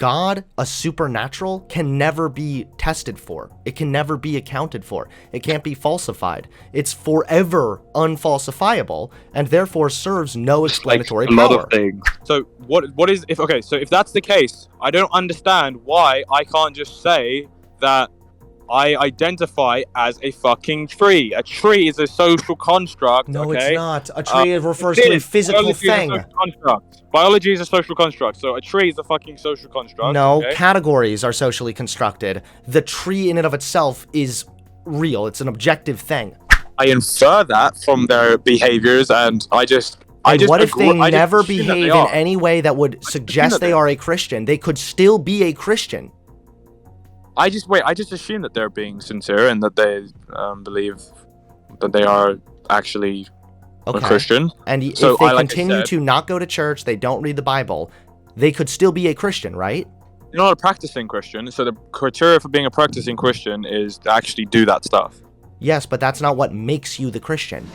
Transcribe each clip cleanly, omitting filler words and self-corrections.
God, a supernatural, can never be tested for. It can never be accounted for. It can't be falsified. It's forever unfalsifiable, and therefore serves no explanatory a lot power. of things. So what is if okay? So if that's the case, I don't understand why I can't just say that I identify as a fucking tree. A tree is a social construct. No, Okay? it's not. A tree refers it to a is. physical Biology is a thing. social construct. Biology is a social construct. So a tree is a fucking social construct. No, okay? categories are socially constructed. The tree in and of itself is real. It's an objective thing. I infer that from their behaviors, and I just what if they agree- I just never assume that they behave in are. any way that would suggest they are a Christian? They could still be a Christian. I just assume that they're being sincere and that they believe that they are actually a Christian. And So if they like I continue said, to not go to church, they don't read the Bible, they could still be a Christian, right? you're not a practicing Christian, so the criteria for being a practicing Christian is to actually do that stuff. Yes, but that's not what makes you the Christian.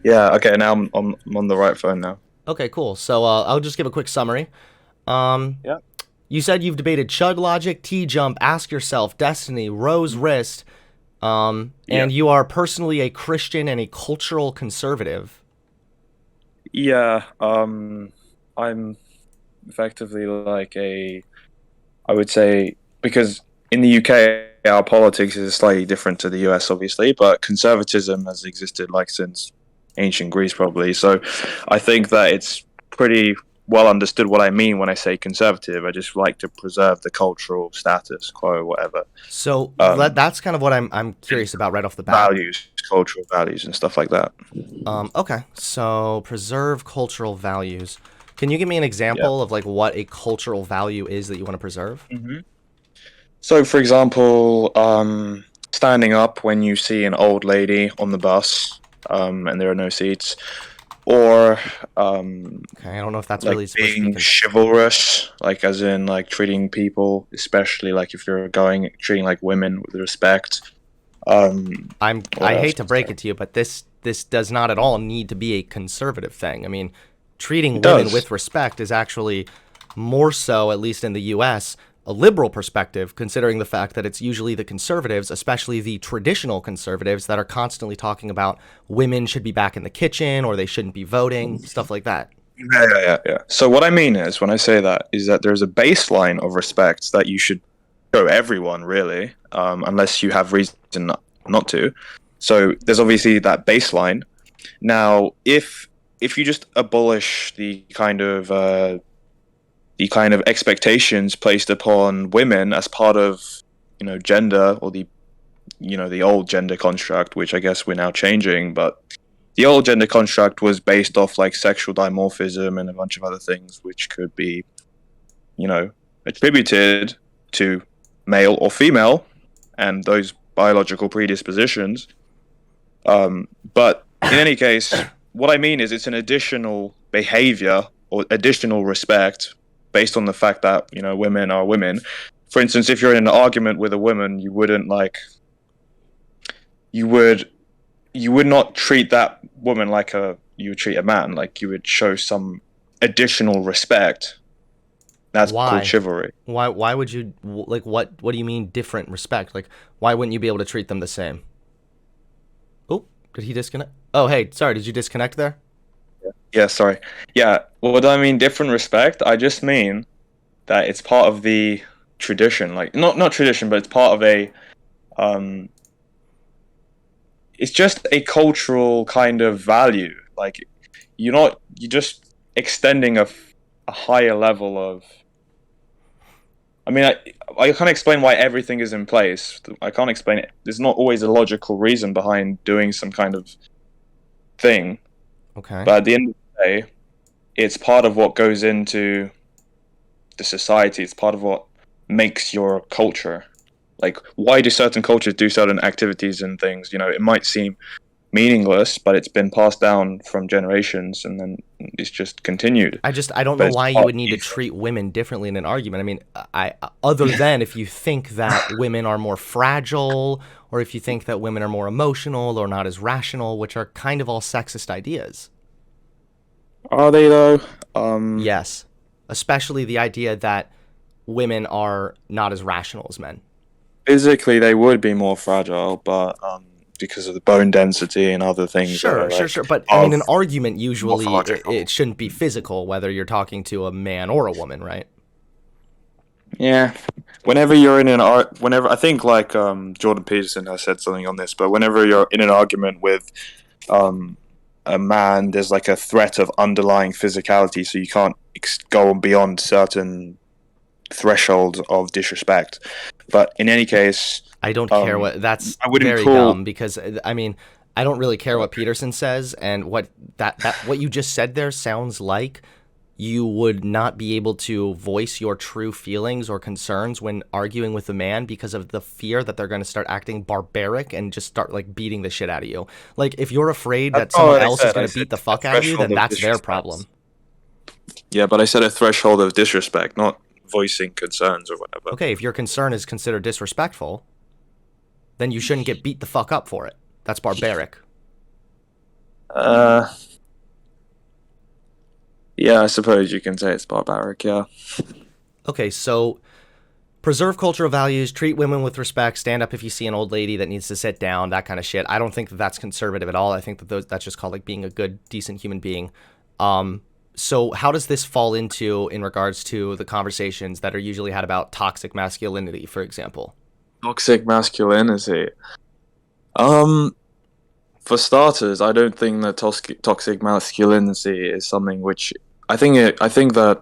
Yeah. Okay. Now I'm on the right phone now. Okay, cool. So I'll just give a quick summary. Yeah. You said you've debated chug logic, T-jump, ask yourself, destiny, rose wrist, and you are personally a Christian and a cultural conservative. Yeah. I'm effectively like I would say, because in the UK our politics is slightly different to the US, obviously, but conservatism has existed like since ancient Greece probably. So I think that it's pretty well understood what I mean when I say conservative. I just like to preserve the cultural status quo, whatever. So that's kind of what I'm curious about right off the bat. Values, cultural values, and stuff like that. Okay, so preserve cultural values. Can you give me an example of like what a cultural value is that you want to preserve? Mm-hmm. So, for example, standing up when you see an old lady on the bus, and there are no seats, or okay, I don't know if that's like really supposed to be being chivalrous, like as in like treating people, especially like if you're treating like women with respect. I hate to break it to you, but this does not at all need to be a conservative thing. I mean, treating women with respect is actually more so, at least in the US, a liberal perspective, considering the fact that it's usually the conservatives, especially the traditional conservatives, that are constantly talking about women should be back in the kitchen or they shouldn't be voting, stuff like that. Yeah. So what I mean is, when I say that, is that there's a baseline of respect that you should show everyone, really, unless you have reason not to. So there's obviously that baseline. Now, if you just abolish the kind of expectations placed upon women as part of, gender, or the old gender construct, which I guess we're now changing, but the old gender construct was based off like sexual dimorphism and a bunch of other things which could be, attributed to male or female and those biological predispositions. But in any case, what I mean is it's an additional behavior or additional respect based on the fact that, women are women. For instance, if you're in an argument with a woman, you would not treat that woman like you would treat a man. Like, you would show some additional respect. That's called chivalry. Why would you, like, what do you mean different respect? Like, why wouldn't you be able to treat them the same? Oh, did he disconnect? Oh, hey, sorry, did you disconnect there? Yeah, sorry. Yeah, well, what do I mean different respect? I just mean that it's part of the tradition. Like, not tradition, but it's part of a, it's just a cultural kind of value. Like, you're just extending a higher level of, I mean, I can't explain why everything is in place. I can't explain it. There's not always a logical reason behind doing some kind of thing. Okay. But at the end of the day, it's part of what goes into the society. It's part of what makes your culture. Like, why do certain cultures do certain activities and things? It might seem meaningless, but it's been passed down from generations, and then it's just continued. I don't But know it's why you not would need to evil. treat women differently in an argument. I mean, other than if you think that women are more fragile, or if you think that women are more emotional or not as rational, which are kind of all sexist ideas. Are they though? Yes, especially the idea that women are not as rational as men. Physically, they would be more fragile, but because of the bone density and other things that are Sure, sure, like sure. But I mean, of an argument usually it morphological. shouldn't be physical, whether you're talking to a man or a woman, right? Yeah. Whenever you're in whenever I think like Jordan Peterson has said something on this, but whenever you're in an argument with um a man, there's like a threat of underlying physicality, so you can't go beyond certain thresholds of disrespect. But in any case, I don't care what that's I wouldn't very call. dumb because I mean, I don't really care what Peterson says and what that what you just said there sounds like you would not be able to voice your true feelings or concerns when arguing with a man because of the fear that they're going to start acting barbaric and just start like beating the shit out of you. Like if you're afraid That's that not someone what I else is said. going I to beat said the a fuck out of you, threshold then of that's their disrespect. problem. Yeah, but I said a threshold of disrespect, not voicing concerns or whatever. Okay, if your concern is considered disrespectful, then you shouldn't get beat the fuck up for it. That's barbaric. Uh, yeah, I suppose you can say it's barbaric. Yeah. Okay, so preserve cultural values, treat women with respect, stand up if you see an old lady that needs to sit down, that kind of shit. I don't think that that's conservative at all. I think that that's just called like being a good, decent human being. So how does this fall into in regards to the conversations that are usually had about toxic masculinity, for example? Toxic masculinity. Um, for starters, I don't think that toxic masculinity is something which I think that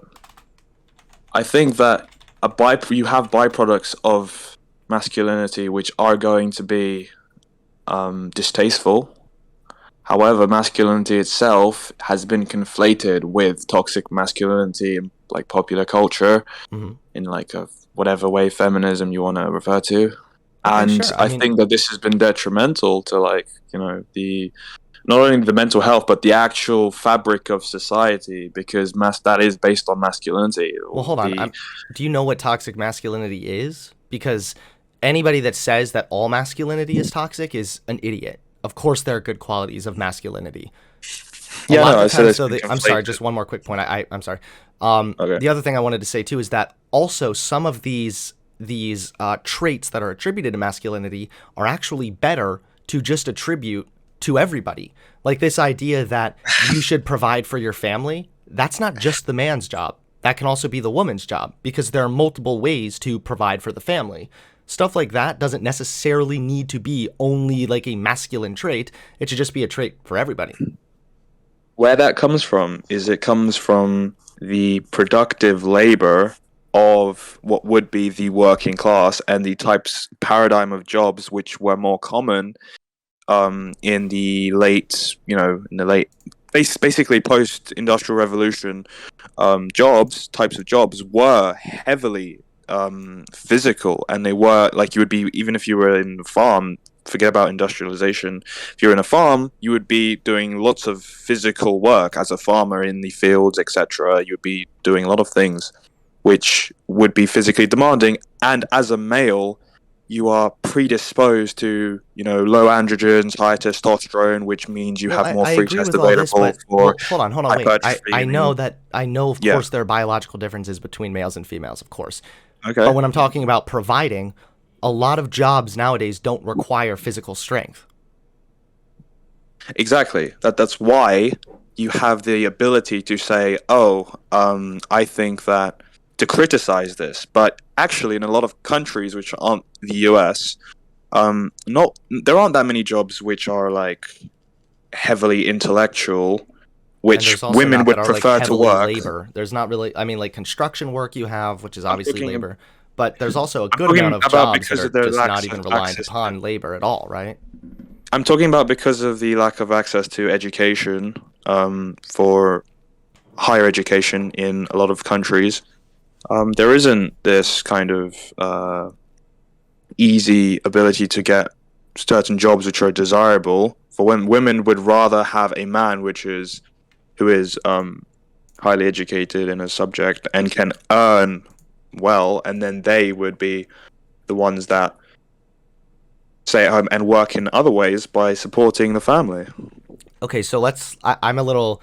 you have byproducts of masculinity which are going to be distasteful. However, masculinity itself has been conflated with toxic masculinity in like popular culture Mm-hmm. in like a whatever way feminism you want to refer to. Okay, And sure. I I mean, think that this has been detrimental to like, the not only the mental health but the actual fabric of society because that is based on masculinity. well, hold on. The Do you know what toxic masculinity is? Because anybody that says that all masculinity is toxic is an idiot. Of course, there are good qualities of masculinity. A Yeah, lot no, of the I said times, it's though, been I'm sorry, conflated. just one more quick point. I'm sorry. Okay. The other thing I wanted to say too is that also some of these traits that are attributed to masculinity are actually better to just attribute to everybody. Like this idea that you should provide for your family. That's not just the man's job. That can also be the woman's job because there are multiple ways to provide for the family. Stuff like that doesn't necessarily need to be only like a masculine trait. It should just be a trait for everybody. Where that comes from is it comes from the productive labor of what would be the working class and the types paradigm of jobs which were more common in the late, basically post-industrial revolution. Types of jobs were heavily physical, and they were like you would be even if you were in the farm. Forget about industrialization. If you're in a farm, you would be doing lots of physical work as a farmer in the fields, etc. You would be doing a lot of things which would be physically demanding, and as a male, you are predisposed to, low androgens, high testosterone, which means you Well, have more I free agree test with all this, available but for well, hold on, wait. hypertrophy. I know, of Yeah, course, there are biological differences between males and females, of course. But okay, when I'm talking about providing, a lot of jobs nowadays don't require physical strength. exactly. That's why you have the ability to say, "Oh, I think that," to criticize this. But actually, in a lot of countries which aren't the U.S., not there aren't that many jobs which are like heavily intellectual, And which there's also women not that would are like prefer to heavily work. labor. There's not really, I mean, like construction work you have, which is I'm obviously talking. labor, but there's also a I'm good amount talking of about jobs that because of are their just lack not of even reliant access to. upon labor at all, right? I'm talking about because of the lack of access to education, for higher education in a lot of countries. There isn't this kind of easy ability to get certain jobs which are desirable. For when women would rather have a man who is highly educated in a subject and can earn well, and then they would be the ones that stay at home and work in other ways by supporting the family. Okay, so I'm a little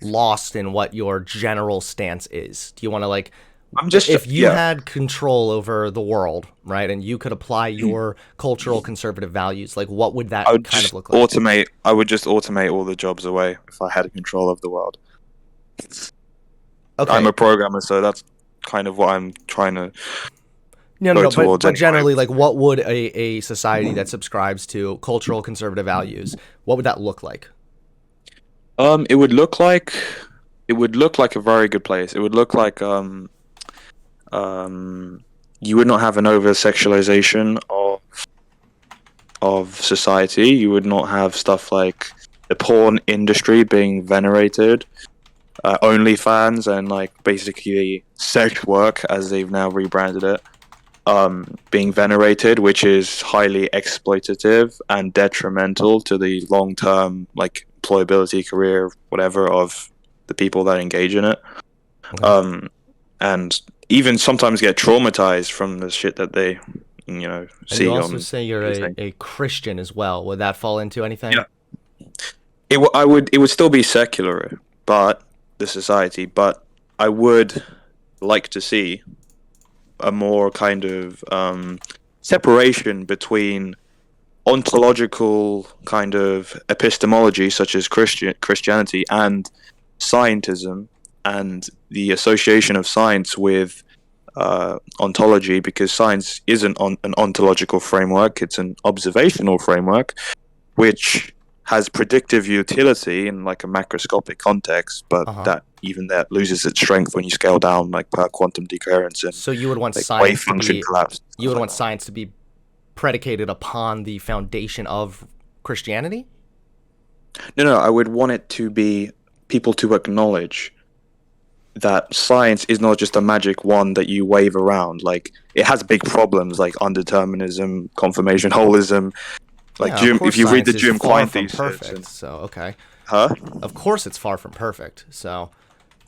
lost in what your general stance is. Do you want to like, I'm just if you yeah. had control over the world, right, and you could apply your cultural conservative values, like what would I that would kind of just look like? automate. I would just automate all the jobs away if I had control of the world. I'm Okay. a programmer, so that's kind of what I'm trying to No, go but towards anyway. generally, like, what would a society that subscribes to cultural conservative values, what would that look like? It would look like a very good place. It would look like you would not have an over sexualization of society. You would not have stuff like the porn industry being venerated, OnlyFans, and like basically sex work as they've now rebranded it, being venerated, which is highly exploitative and detrimental to the long term like employability, career, whatever of the people that engage in it. Okay. And even sometimes get traumatized from the shit that they, And you see also on say you're these things. a Christian as well. Would that fall into anything? Yeah. It would still be secular, but the society, but I would like to see a more kind of separation between ontological kind of epistemology, such as Christianity, and scientism, and the association of science with ontology, because science isn't an ontological framework; it's an observational framework, which has predictive utility in like a macroscopic context, but Uh huh. that loses its strength when you scale down like per quantum decoherence and So you would want like wave science to function be collapse, you stuff would like want that. science to be predicated upon the foundation of Christianity? No, I would want it to be people to acknowledge that science is not just a magic wand that you wave around. Like it has big problems like undeterminism, confirmation holism. Like Yeah, of If course you read science the is Jim far Quine from thesis perfect. and So, okay. huh, Of course it's far from perfect. So,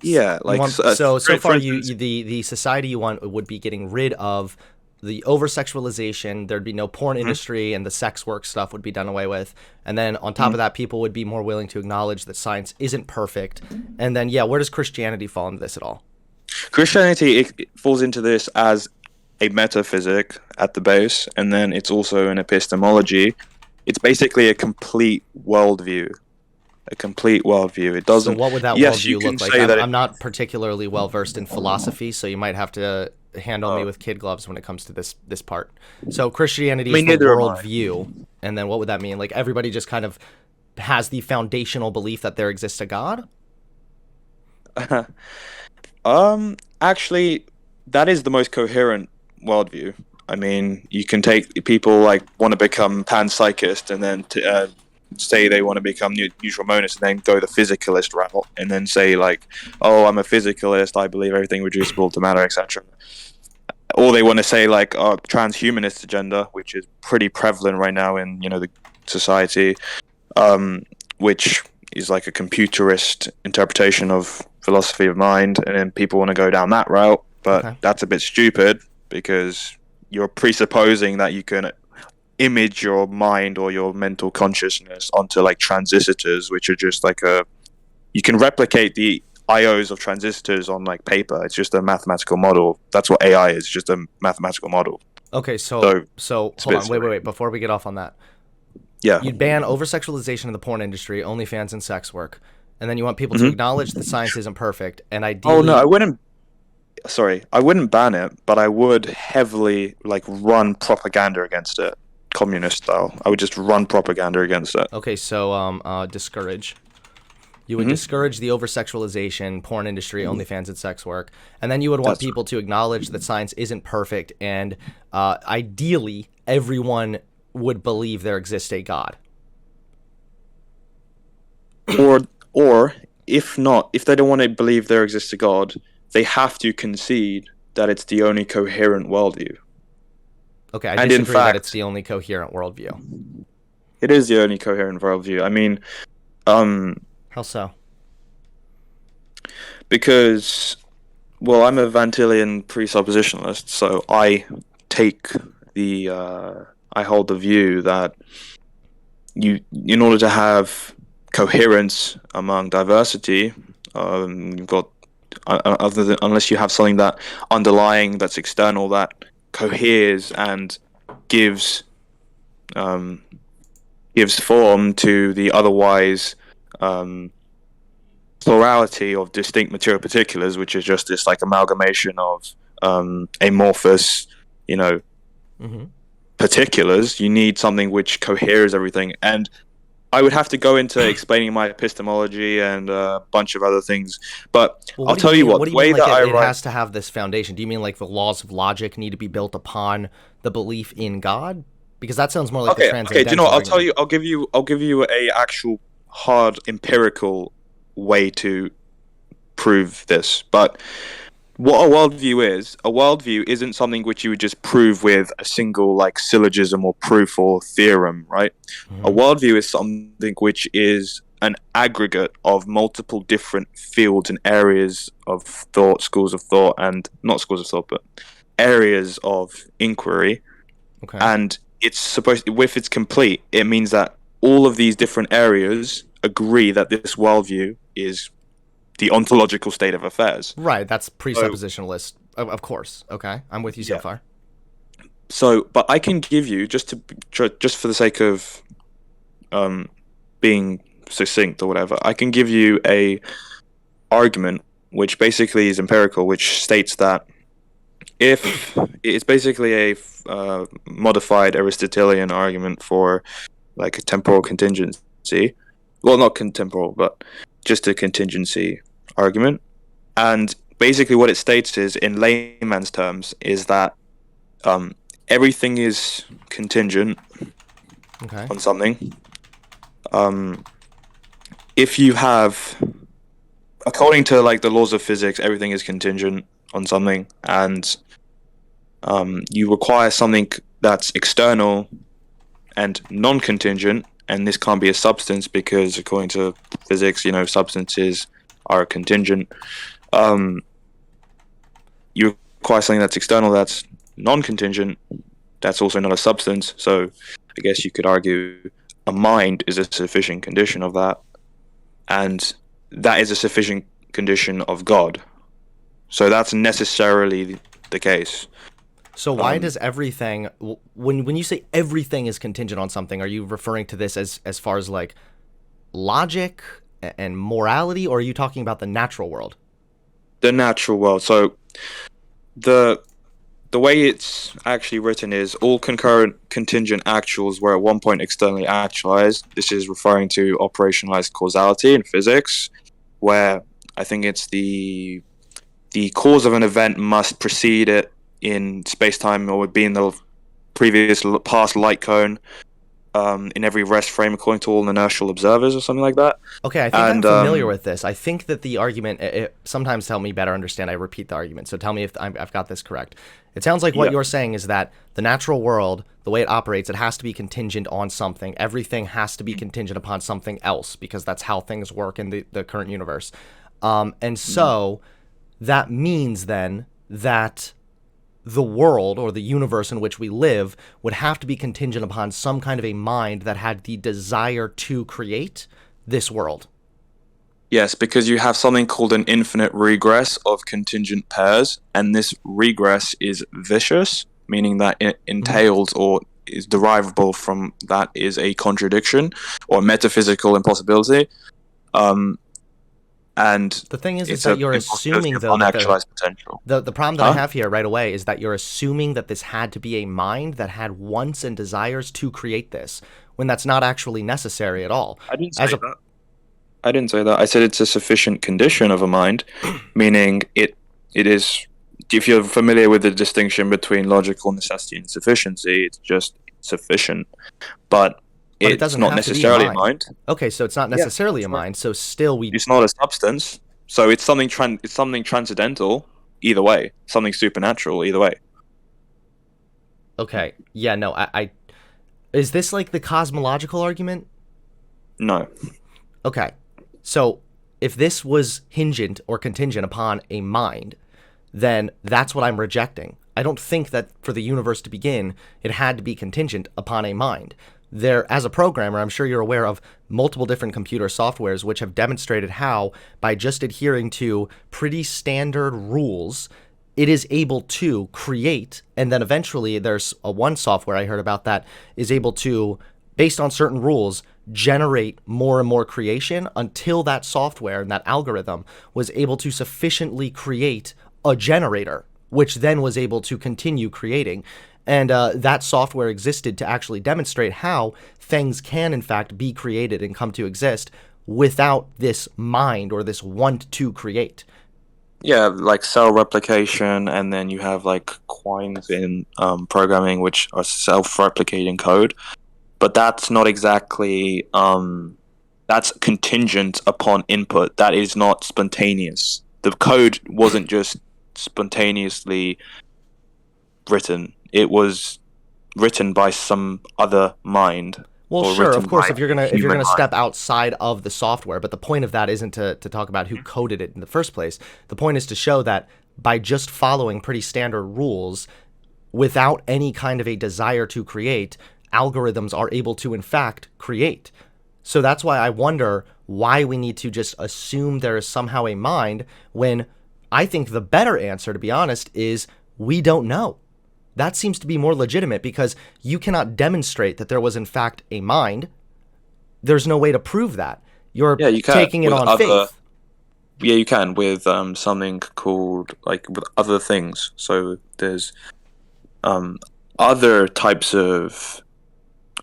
yeah, you like want so for far instance, the society you want would be getting rid of the over sexualization. There'd be no porn mhm, industry, and the sex work stuff would be done away with. And then on top mhm. of that, people would be more willing to acknowledge that science isn't perfect. And then yeah, where does Christianity fall into this at all? Christianity it falls into this as a metaphysic at the base, and then it's also an epistemology. It's basically a complete worldview. A complete worldview. It So doesn't. what would that Yes, you worldview can look like? say I'm that I'm not particularly well versed in philosophy, so you might have to handle me uh, with kid gloves when it comes to this part. So Christianity I is mean, the neither am I. worldview, and then what would that mean? Like everybody just kind of has the foundational belief that there exists a God? Actually, that is the most coherent worldview. I mean, you can take people like want to become panpsychist and then say they want to become neutral monist and then go the physicalist route and then say like, oh, I'm a physicalist. I believe everything reducible to matter, etc. Or they want to say like, oh, transhumanist agenda, which is pretty prevalent right now in the society, which is like a computerist interpretation of philosophy of mind, and then people want to go down that route, but Okay. that's a bit stupid because you're presupposing that you can image your mind or your mental consciousness onto like transistors, which are just like you can replicate the IOs of transistors on like paper. It's just a mathematical model. That's what AI is, just a mathematical model. Okay, so So so it's a hold bit on, wait, silly. wait, wait. Before we get off on that, Yeah. you'd ban over sexualization in the porn industry, OnlyFans, and sex work, and then you want people to Hmm. acknowledge that science isn't perfect, and Oh no, I ideally, wouldn't. Sorry, I wouldn't ban it, but I would heavily like run propaganda against it, communist style. I would just run propaganda against it. okay, so discourage. You would Hmm. discourage the over sexualization, porn industry, OnlyFans, and sex work, and then you would want That's people to acknowledge that science isn't perfect, and ideally, everyone would believe there exists a God. or or if not, if they don't want to believe there exists a God, they have to concede that it's the only coherent worldview. Okay, I And in disagree that it's fact, the only coherent worldview. it is the only coherent worldview. I mean, um, How so? because, well, I'm a Vantillian presuppositionalist, so take I hold the view that in order to have coherence among diversity, you've got unless you have something that underlying that's external that coheres and gives um, gives form to the otherwise um, plurality of distinct material particulars, which is just this like amalgamation of amorphous, you know, Mm-hmm. particulars. You need something which coheres everything, and I would have to go into explaining my epistemology and a bunch of other things. But Well, I'll what do you tell you mean? what, What the do you mean? way Like that I it write. has to have this foundation? Do you mean like the laws of logic need to be built upon the belief in God? Because that sounds more like the Okay. Do you know transcendental what? I'll tell argument. you. I'll give you a actual hard empirical way to prove this. But what a worldview isn't something which you would just prove with a single like syllogism or proof or theorem, right? A Mm-hmm. worldview is something which is an aggregate of multiple different fields and areas of thought, schools of thought, and not schools of thought, but areas of inquiry. Okay. And it's supposed, if it's complete, it means that all of these different areas agree that this worldview is the ontological state of affairs. Right. That's So presuppositionalist, of course. Okay, I'm with you so yeah. far. So, but I can give you just for the sake of um, being succinct or whatever, I can give you a argument which basically is empirical, which states that if it's basically a modified Aristotelian argument for like a temporal contingency, well, not contemporal, but just a contingency argument, and basically what it states is, in layman's terms, is that um, everything is contingent Okay. on something. Um, if you have, according to like the laws of physics, everything is contingent on something, and you require something that's external and non-contingent, and this can't be a substance because, according to physics, substances are contingent. Um, you require something that's external, that's non-contingent. That's also not a substance. So, I guess you could argue a mind is a sufficient condition of that, and that is a sufficient condition of God. So that's necessarily the case. So why does everything when you say everything is contingent on something, are you referring to this as far as like logic and morality, or are you talking about the natural world? The natural world. So the way it's actually written is all concurrent contingent actuals were at one point externally actualized. This is referring to operationalized causality in physics, where I think it's the cause of an event must precede it in space-time, or would be in the previous past light cone in every rest frame according to all inertial observers or something like that. Okay, I think I'm And familiar with this. I think that the argument, sometimes to help me better understand, I repeat the argument. So tell me if I've got this correct. It sounds like what yeah, you're saying is that the natural world, the way it operates, it has to be contingent on something. Everything has to be contingent upon something else, because that's how things work in the current universe. And so that means then that the world or the universe in which we live would have to be contingent upon some kind of a mind that had the desire to create this world. yes, because you have something called an infinite regress of contingent pairs, and this regress is vicious, meaning that it entails or is derivable from that is a contradiction or metaphysical impossibility. And The thing is it's that a you're impossibility assuming, of though, that unactualized potential. the problem that I Huh? have here right away is that you're assuming that this had to be a mind that had wants and desires to create this, when that's not actually necessary at all. I didn't say As a that. I didn't say that. I said it's a sufficient condition of a mind, meaning it is. If you're familiar with the distinction between logical necessity and sufficiency, it's just sufficient, but but it it's doesn't not have to be a necessarily a mind. mind. Okay, so it's not Yeah, necessarily a that's right. mind. So still, we It's not a substance, so it's something it's something transcendental. Either way, something supernatural. Either way. Okay. Yeah, no, I is this like the cosmological argument? No. Okay. So if this was hingent or contingent upon a mind, then that's what I'm rejecting. I don't think that for the universe to begin, it had to be contingent upon a mind. There, as a programmer, I'm sure you're aware of multiple different computer softwares which have demonstrated how, by just adhering to pretty standard rules, it is able to create, and then eventually there's one software I heard about that is able to, based on certain rules, generate more and more creation until that software and that algorithm was able to sufficiently create a generator, which then was able to continue creating. And that software existed to actually demonstrate how things can, in fact, be created and come to exist without this mind or this want to create. Yeah, like cell replication, and then you have like quines in programming, which are self-replicating code. But that's not exactly that's contingent upon input. That is not spontaneous. The code wasn't just spontaneously written. It was written by some other mind, Well, or sure, written of course, by if you're gonna a if you're human gonna mind. step outside of the software, but the point of that isn't to talk about who coded it in the first place. The point is to show that by just following pretty standard rules, without any kind of a desire to create, algorithms are able to in fact create. So that's why I wonder why we need to just assume there is somehow a mind when I think the better answer, to be honest, is we don't know. That seems to be more legitimate because you cannot demonstrate that there was in fact a mind. There's no way to prove that. You're Yeah, you can taking it with on other. faith. Yeah, you can with something called like with other things. So there's um other types of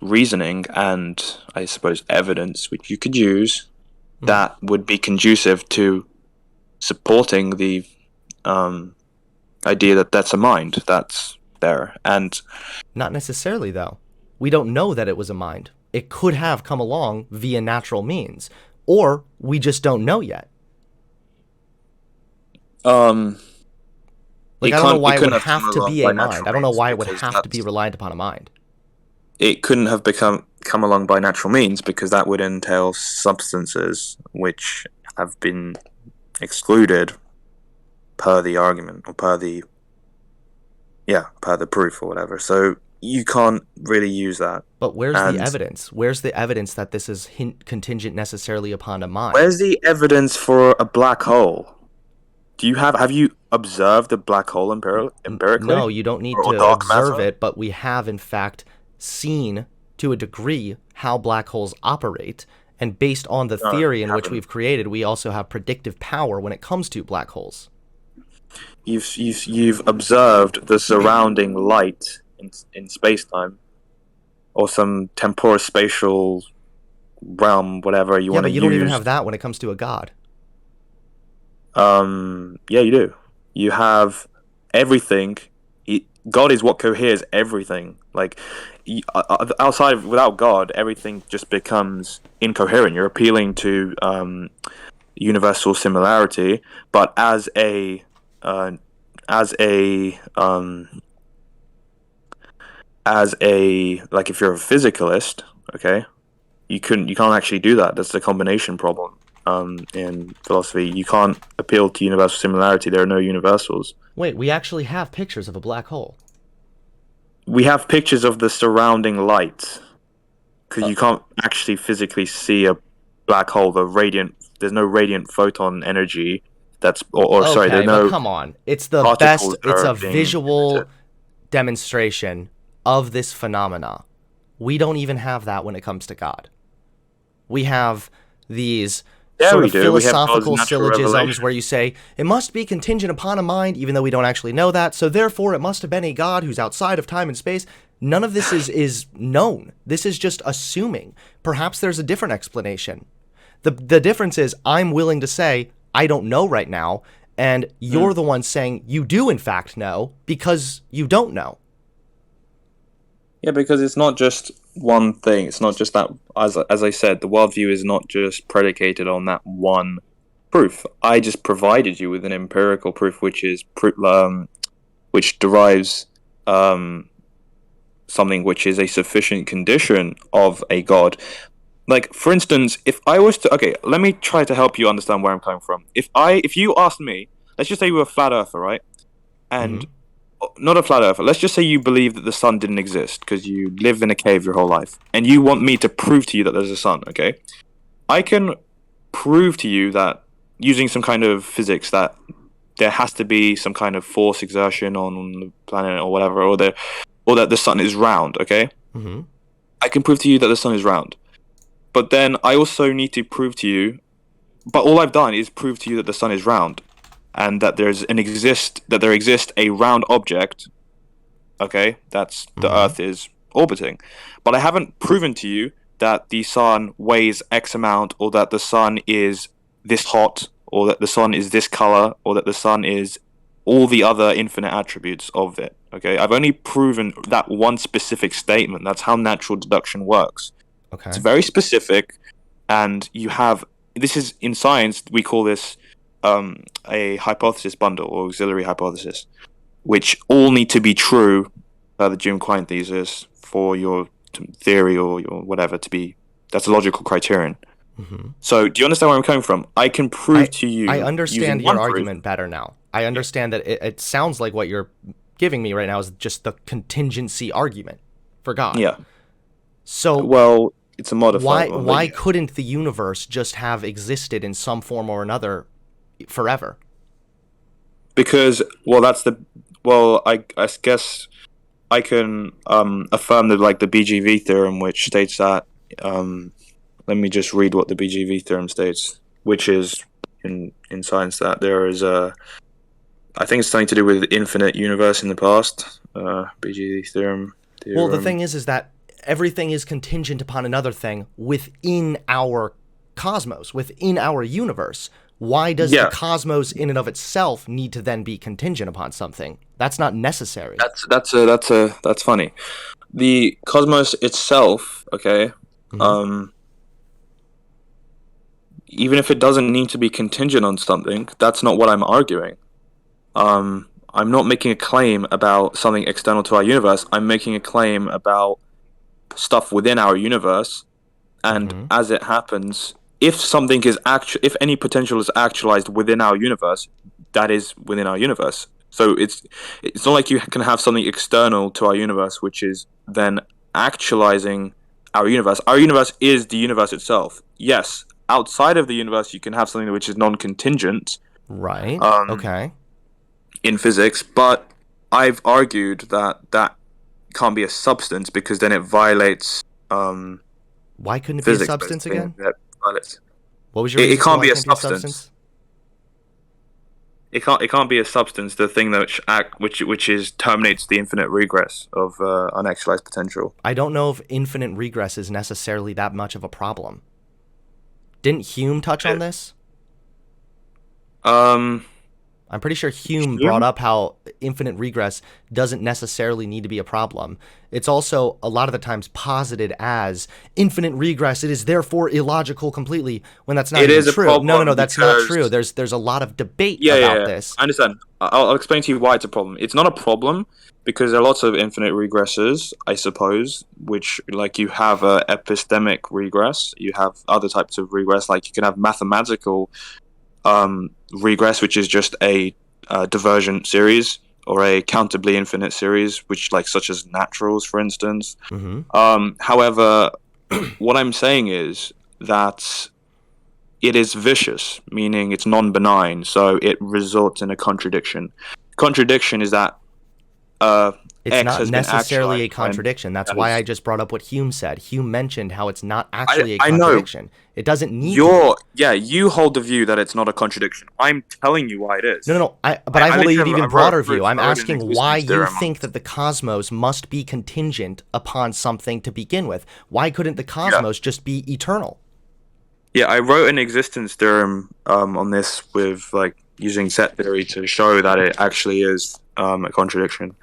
reasoning and I suppose evidence which you could use Hmm. that would be conducive to supporting the um, idea that that's a mind that's there. And Not necessarily, though. We don't know that it was a mind. It could have come along via natural means, or we just don't know yet. um, Like, I don't know why it it would couldn't have come have to along be by a mind. natural I don't know means why it would because have to be that's reliant upon a mind. it couldn't have come along by natural means because that would entail substances which have been excluded per the argument or per the proof or whatever. So you can't really use that. But where's the And evidence? Where's the evidence that this is contingent necessarily upon a mind? where's the evidence for a black hole? Have you observed a black hole empirically No, you don't need or to dark observe matter? it, but we have, in fact, seen to a degree how black holes operate. And based on the No, theory you in which haven't. we've created, we also have predictive power when it comes to black holes. You've observed the surrounding light in space time or some temporospatial realm, whatever you Yeah, want to but you don't even use. have that when it comes to a god. Yeah, you do. You have everything. God is what coheres everything. Like outside without God, everything just becomes incoherent. You're appealing to universal similarity, but uh, as a like if you're a physicalist, okay, you can't actually do that. That's the combination problem. In philosophy, you can't appeal to universal similarity. There are no universals. Wait, we actually have pictures of a black hole. We have pictures of the surrounding light because Uh, you can't actually physically see a black hole. There's no radiant photon energy. Or sorry, there are okay, but no come on. It's the best, particles that it's are a being emitted. visual demonstration of this phenomena. We don't even have that when it comes to God. We have these Yeah, sort we of do. We have God's philosophical natural syllogisms revelation. where you say it must be contingent upon a mind, even though we don't actually know that. So therefore, it must have been a God who's outside of time and space. None of this is known. This is just assuming. Perhaps there's a different explanation. The difference is I'm willing to say I don't know right now, and Mm. you're the one saying you do in fact know because you don't know. Yeah, because it's not just one thing. It's not just that. As I said, the worldview is not just predicated on that one proof. I just provided you with an empirical proof, which is which derives um, something which is a sufficient condition of a god. Like, for instance, if I was to, okay, let me try to help you understand where I'm coming from. If you asked me, let's just say you were a flat earther, right? And Mm-hmm. not a flat earther. Let's just say you believe that the sun didn't exist because you live in a cave your whole life, and you want me to prove to you that there's a sun. Okay, I can prove to you that using some kind of physics that there has to be some kind of force exertion on the planet or whatever, or that the sun is round. Okay, Mm-hmm. I can prove to you that the sun is round. But then I also need to prove to you. But all I've done is prove to you that the sun is round, and that there exists a round object. Okay, that's the Mm-hmm. Earth is orbiting. But I haven't proven to you that the sun weighs X amount, or that the sun is this hot, or that the sun is this color, or that the sun is all the other infinite attributes of it. Okay, I've only proven that one specific statement. That's how natural deduction works. It's Okay. very specific, and you have this is in science we call this a hypothesis bundle or auxiliary hypothesis, which all need to be true, the Jim Quine thesis for your theory or your whatever to be. That's a logical criterion. Mm-hmm. So, do you understand where I'm coming from? I can prove I to I you understand using your one proof. argument better now. I Yeah. understand that it sounds like what you're giving me right now is just the contingency argument for God. Yeah. So Well, it's a modified one, but why yeah. couldn't the universe just have existed in some form or another forever? Because I guess I can affirm that like the BGV theorem, which states that let me just read what the BGV theorem states, which is in science that there is a I think it's something to do with infinite universe in the past. BGV theorem. Well, the thing is that everything is contingent upon another thing within our cosmos, within our universe. Why does the Yeah, cosmos in and of itself need to then be contingent upon something? That's not necessary. that's funny. The cosmos itself, okay, Mm-hmm. um, even if it doesn't need to be contingent on something, that's not what I'm arguing. I'm not making a claim about something external to our universe. I'm making a claim about stuff within our universe, and Mm-hmm. as it happens, if any potential is actualized within our universe, that is within our universe. So it's not like you can have something external to our universe, which is then actualizing our universe. Our universe is the universe itself. Yes, outside of the universe, you can have something which is non-contingent. Right. Um, Okay. in physics, but I've argued that that can't be a substance because then it violates Why couldn't it be a physics, substance basically. again? That violates. What was your It reason for can't why it be a can't be a substance. substance? It can't be a substance. The thing that which is terminates the infinite regress of unactualized potential. I don't know if infinite regress is necessarily that much of a problem. Didn't Hume touch on this? Um, I'm pretty sure Hume brought Hume? up how infinite regress doesn't necessarily need to be a problem. It's also a lot of the times posited as infinite regress. It is therefore illogical completely when that's not It even is a true. No, problem that's not true. because There's a lot of debate yeah, yeah, about yeah. this. I understand. I'll explain to you why it's a problem. It's not a problem because there are lots of infinite regresses, I suppose, which like you have a epistemic regress, you have other types of regress, like you can have mathematical regress, which is just a divergent series or a countably infinite series, which like such as naturals, for instance. Mm-hmm. However, what I'm saying is that it is vicious, meaning it's non-benign, so it results in a contradiction. Contradiction is that uh, It's X not has been necessarily actualized a when contradiction. That's that why I is. just brought up what Hume said. Hume mentioned how it's not actually a I know contradiction. It doesn't need to be. you hold the view that it's not a contradiction. I'm telling you why it is. No. But I I hold an literally even I wrote a broader view. proof. I'm I wrote an asking why existence you theorem on think this. that the cosmos must be contingent upon something to begin with. Why couldn't the Yeah. cosmos just be eternal? Yeah, I wrote an existence theorem on this with like using set theory to show that it actually is a contradiction.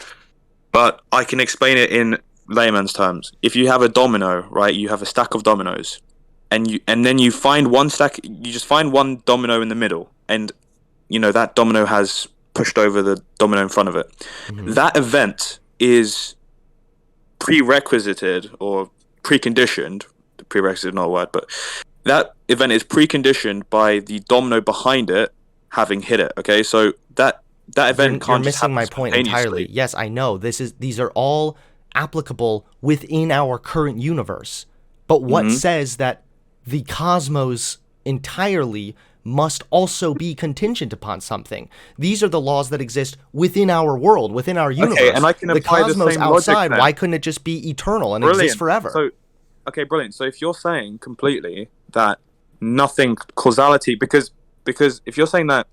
But I can explain it in layman's terms. If you have a domino, right, you have a stack of dominoes, and then you find one stack, you just find one domino in the middle, and that domino has pushed over the domino in front of it. Mm-hmm. That event is prerequisited or preconditioned. Prerequisite is not a word, but that event is preconditioned by the domino behind it having hit it. Okay, so that event You're can't just missing happen my point entirely. spontaneously. Yes, I know. These are all applicable within our current universe. But what Hmm. says that the cosmos entirely must also be contingent upon something? These are the laws that exist within our world, within our Okay, and universe. I can The apply the cosmos same logic outside, then. why couldn't it just be eternal and exist Brilliant. forever? So, okay, brilliant. So if you're saying completely that nothing causality, because if you're saying that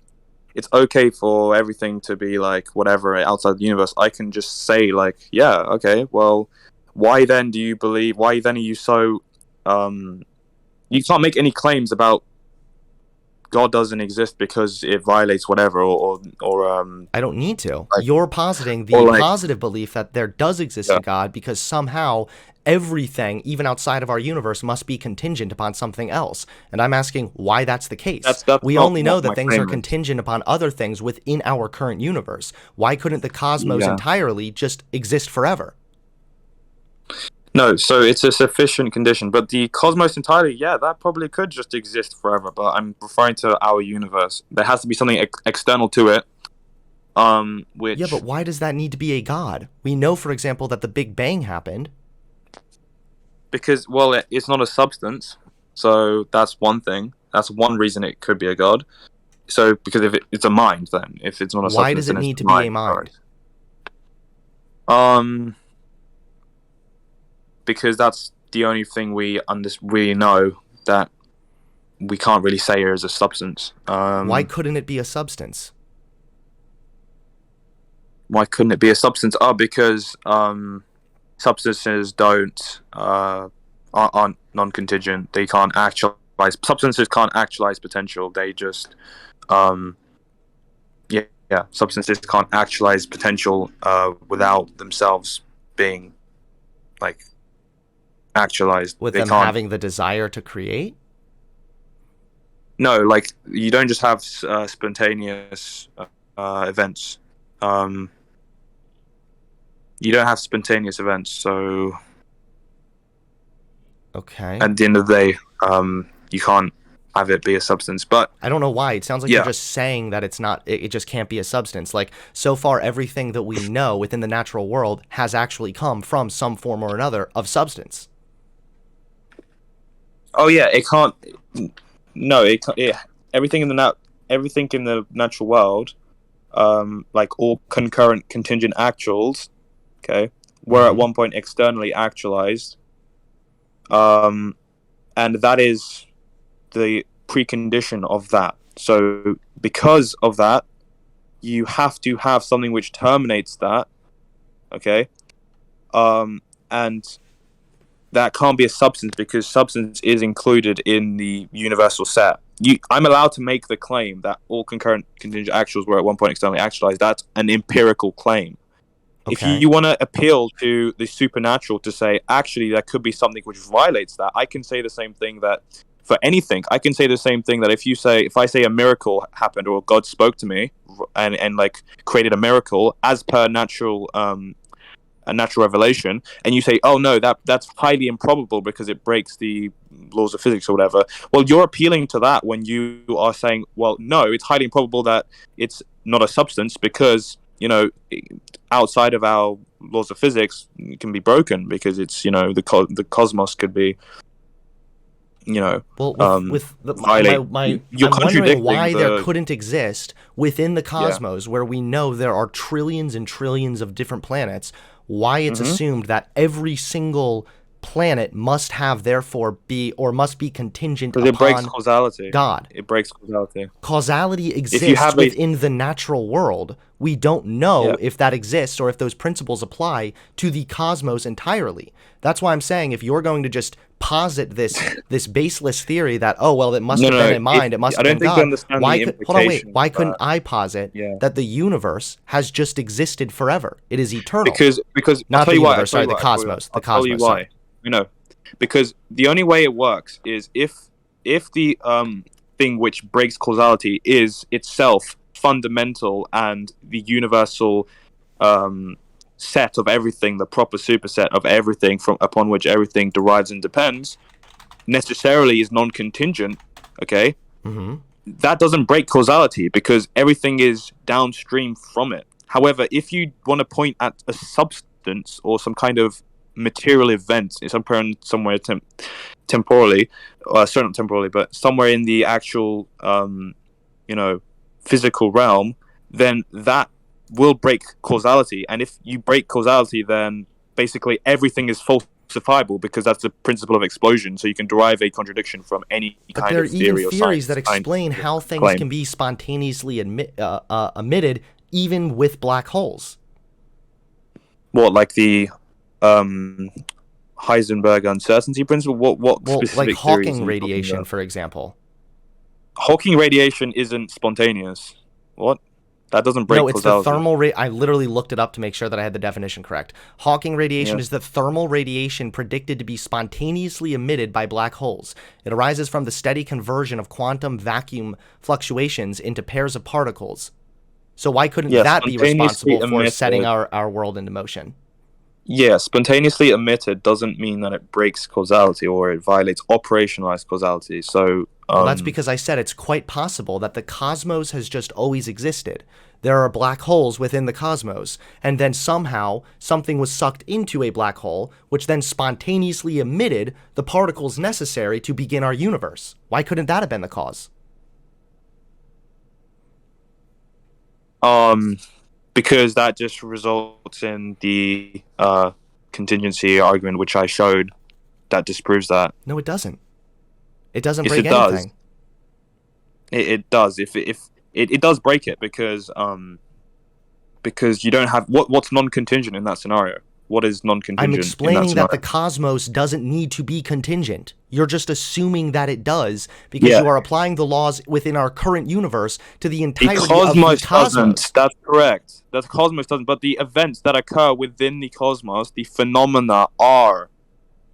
it's okay for everything to be like whatever outside the universe, I can just say like, yeah, okay, well, why then do you believe? Why then are you so? Um, you can't make any claims about God doesn't exist because it violates whatever, I don't need to. like, You're positing or the like, positive belief that there does exist yeah, a God because somehow everything, even outside of our universe, must be contingent upon something else. And I'm asking why that's the case. that's We not only know what that my things are claim is. contingent upon other things within our current universe. Why couldn't the cosmos Yeah. entirely just exist forever? No, so it's a sufficient condition, but the cosmos entirely, yeah, that probably could just exist forever. But I'm referring to our universe. There has to be something external to it, Yeah, but which why does that need to be a God? We know, for example, that the Big Bang happened. because well, it's not a substance, so that's one thing. That's one reason it could be a god. So because if it's a mind, then if it's not a Why substance, does it then it's need a to be a mind. mind? Um, because that's the only thing we know that we can't really say here is a substance. Why couldn't it be a substance? Why couldn't it be a substance? Oh, because substances don't aren't non-contingent. They can't actualize. Substances can't actualize potential. They just um yeah. Substances can't actualize potential without themselves being like actualized. With They them can't. having the desire to create? No, like you don't just have spontaneous events. Um, you don't have spontaneous events. So Okay. at the end of the day, you can't have it be a substance. But I don't know why. It sounds like you're yeah, just saying that it's not, it just can't be a substance. Like, so far, everything that we know within the natural world has actually come from some form or another of substance. oh yeah, it can't. No, it can't. Everything in the everything in the natural world, like all concurrent contingent actuals, okay, were at Mm-hmm. one point externally actualized, um, and that is the precondition of that. So because of that, you have to have something which terminates that, okay, and that can't be a substance because substance is included in the universal set. I'm allowed to make the claim that all concurrent contingent actuals were at one point externally actualized. That's an empirical claim. If Okay. you want to appeal to the supernatural to say, actually, there could be something which violates that, I can say the same thing that for anything. I can say the same thing that if I say a miracle happened or God spoke to me and like created a miracle as per a natural revelation, and you say, "Oh no, that's highly improbable because it breaks the laws of physics or whatever." Well, you're appealing to that when you are saying, "Well, no, it's highly improbable that it's not a substance because outside of our laws of physics it can be broken because it's the cosmos could be Well, um with the, violate. You're I'm wondering contradicting why there the couldn't exist within the yeah. cosmos, where we know there are trillions and trillions of different planets, why it's Hmm. assumed that every single planet must have, therefore, be or must be contingent Because it breaks upon causality. God. It breaks causality. Causality If you exists have a within the natural world. We don't know yeah. if that exists or if those principles apply to the cosmos entirely. That's why I'm saying if you're going to just posit this baseless theory that, oh well, it must No, have no, been no. a mind, it must I have don't been think you God. understand Why the could hold on, wait, implication why of couldn't that. I posit Yeah, that the universe has just existed forever? It is eternal. because I'll Not tell the you why. universe, sorry, the cosmos. The I'll tell you cosmos, sorry. why. Because the only way it works is if the thing which breaks causality is itself fundamental and the universal um set of everything, the proper superset of everything from upon which everything derives and depends, necessarily is non-contingent, okay, that doesn't break causality because everything is downstream from it. However, if you want to point at a substance or some kind of material event somewhere temporally, certainly not temporally, but somewhere in the actual, physical realm, then that will break causality. And if you break causality, then basically everything is falsifiable because that's the principle of explosion. So you can derive a contradiction from any kind of theory or science. But there are even theories that explain how things can be spontaneously emitted, even with black holes. What, like the Heisenberg uncertainty principle? What specific like Hawking radiation, for example. Hawking radiation isn't spontaneous. What? That doesn't break causality. No, it's the thermal I literally looked it up to make sure that I had the definition correct. Hawking radiation is the thermal radiation predicted to be spontaneously emitted by black holes. It arises from the steady conversion of quantum vacuum fluctuations into pairs of particles. So why couldn't that be responsible for setting our world into motion? Yeah, spontaneously emitted doesn't mean that it breaks causality or it violates operationalized causality. So well, that's because I said it's quite possible that the cosmos has just always existed. There are black holes within the cosmos, and then somehow something was sucked into a black hole, which then spontaneously emitted the particles necessary to begin our universe. Why couldn't that have been the cause? Because that just results in the contingency argument, which I showed, that disproves that. No, it doesn't. It doesn't break anything. It does. If it does break it because you don't have what's non-contingent in that scenario. What is non-contingent? I'm explaining that the cosmos doesn't need to be contingent. You're just assuming that it does because you are applying the laws within our current universe to the entirety of the cosmos. Doesn't. That's correct. The cosmos doesn't. But the events that occur within the cosmos, the phenomena are.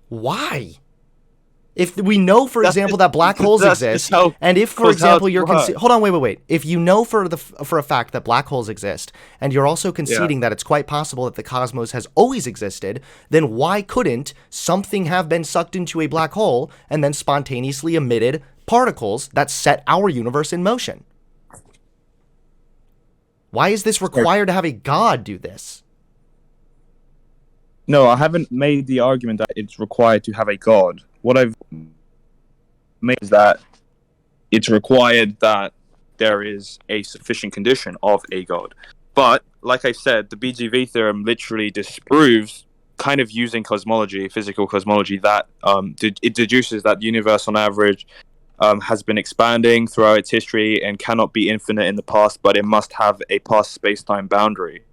Why? If we know, for example, that black holes exist, and if, for example, you're hold on, wait. If you know for a fact that black holes exist, and you're also conceding that it's quite possible that the cosmos has always existed, then why couldn't something have been sucked into a black hole and then spontaneously emitted particles that set our universe in motion? Why is this required to have a god do this? No, I haven't made the argument that it's required to have a god. What I've made is that it's required that there is a sufficient condition of a god. But, like I said, the BGV theorem literally disproves, kind of using cosmology, physical cosmology, that it deduces that the universe on average has been expanding throughout its history and cannot be infinite in the past, but it must have a past space-time boundary.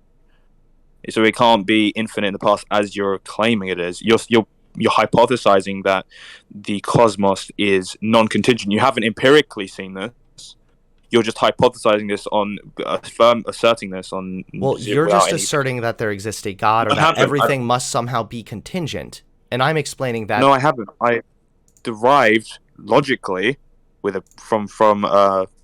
So it can't be infinite in the past as you're claiming it is. You're hypothesizing that the cosmos is non-contingent. You haven't empirically seen this. You're just hypothesizing this on asserting this on. Well, you're just asserting that there exists a god, or that everything must somehow be contingent, and I'm explaining that. No, I haven't. I derived logically from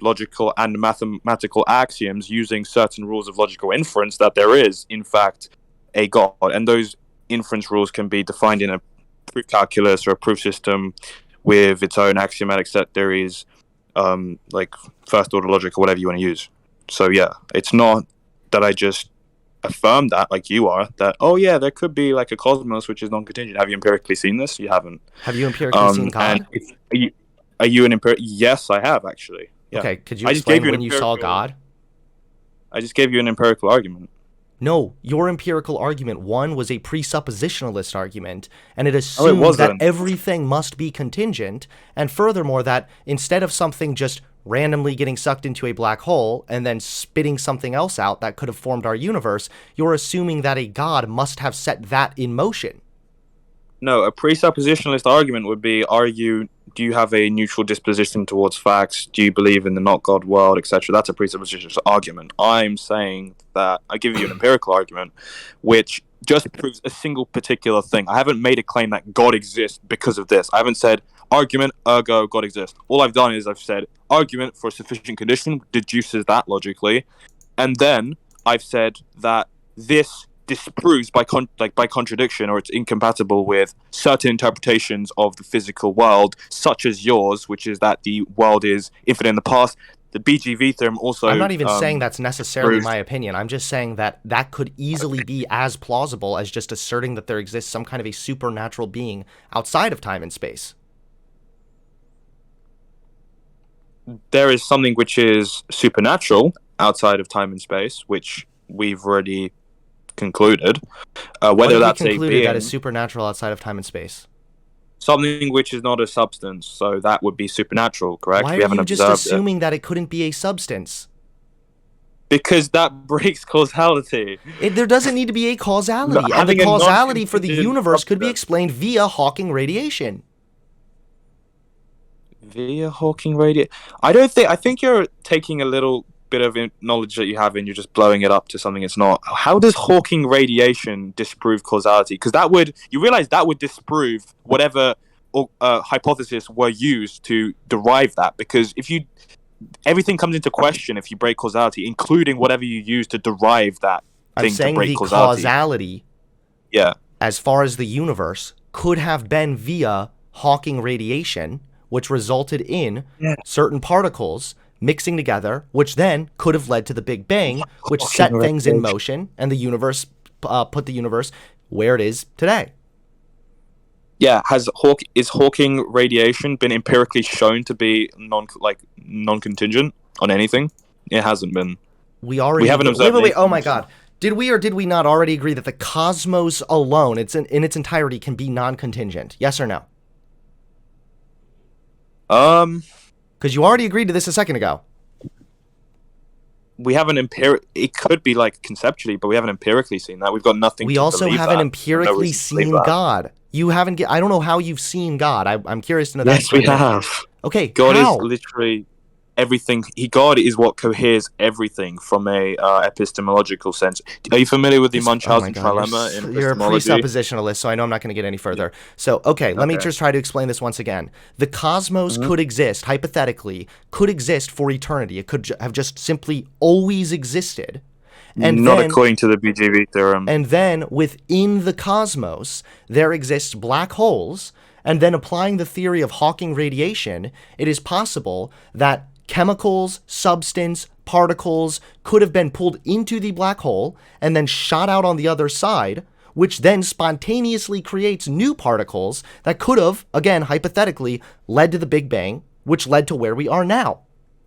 logical and mathematical axioms using certain rules of logical inference that there is, in fact, a god, and those inference rules can be defined in a proof calculus or a proof system with its own axiomatic set theories, like first order logic or whatever you want to use. So yeah, it's not that I just affirm that like you are, that there could be like a cosmos which is non-contingent. Have you empirically seen this? You haven't. Have you empirically seen God? Are you an Yes, I have actually. Yeah. Okay, could you explain when you saw God? I just gave you an empirical argument. No, your empirical argument, one, was a presuppositionalist argument, and it assumed that everything must be contingent, and furthermore that instead of something just randomly getting sucked into a black hole and then spitting something else out that could have formed our universe, you're assuming that a god must have set that in motion. No, a presuppositionalist argument would be, do you have a neutral disposition towards facts? Do you believe in the not God world, etc.? That's a presuppositionalist argument. I'm saying that I give you an empirical argument, which just proves a single particular thing. I haven't made a claim that God exists because of this. I haven't said argument, ergo, God exists. All I've done is I've said argument for a sufficient condition deduces that logically, and then I've said that this disproves by contradiction, or it's incompatible with certain interpretations of the physical world, such as yours, which is that the world is infinite in the past. The BGV theorem also. I'm not even saying that's necessarily disproves. my opinion. I'm just saying that that could easily be as plausible as just asserting that there exists some kind of a supernatural being outside of time and space. There is something which is supernatural outside of time and space, which we've already concluded. Whether that's a being, that is supernatural outside of time and space. something which is not a substance, so that would be supernatural, correct? Why are you just assuming that it couldn't be a substance? Because that breaks causality. There doesn't need to be a causality, and the causality for the universe could be explained via Hawking radiation. Via Hawking radiation? I think you're taking a little bit of knowledge that you have and you're just blowing it up to something it's not. How does Hawking radiation disprove causality? Because you realize that would disprove whatever hypothesis were used to derive that. Because everything comes into question if you break causality, including whatever you use to derive that thing. I'm saying to break the causality, as far as the universe, could have been via Hawking radiation, which resulted in certain particles mixing together, which then could have led to the Big Bang, which set things in motion, and the universe put the universe where it is today. Yeah, is Hawking radiation been empirically shown to be non-contingent on anything? It hasn't been. We haven't observed. Wait! Oh my God! Did we or did we not already agree that the cosmos alone, in its entirety, can be non-contingent? Yes or no? Because you already agreed to this a second ago. We haven't it could be conceptually, but we haven't empirically seen that. We've got nothing. We also haven't empirically seen God. You haven't. I don't know how you've seen God. I'm curious to know that. Yes, we have. Okay, God is literally everything. God is what coheres everything from a epistemological sense. Are you familiar with the Munchausen trilemma in epistemology? You're a presuppositionalist, so I know I'm not going to get any further. So, let me just try to explain this once again. The cosmos could exist, hypothetically, for eternity. It could have just simply always existed. And not according to the BGV theorem. And then, within the cosmos, there exist black holes, and then applying the theory of Hawking radiation, it is possible that chemicals, substance, particles could have been pulled into the black hole and then shot out on the other side, which then spontaneously creates new particles that could have, again, hypothetically, led to the Big Bang, which led to where we are now.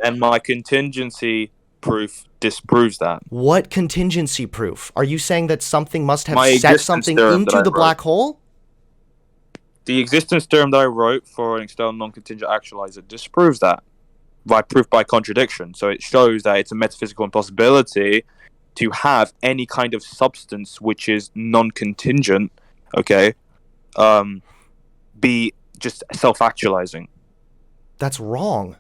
And my contingency proof disproves that. What contingency proof? Are you saying that something must have set something into the black hole? The existence theorem that I wrote for an external non-contingent actualizer disproves that. By proof by contradiction. So it shows that it's a metaphysical impossibility to have any kind of substance which is non-contingent, be just self-actualizing. That's wrong.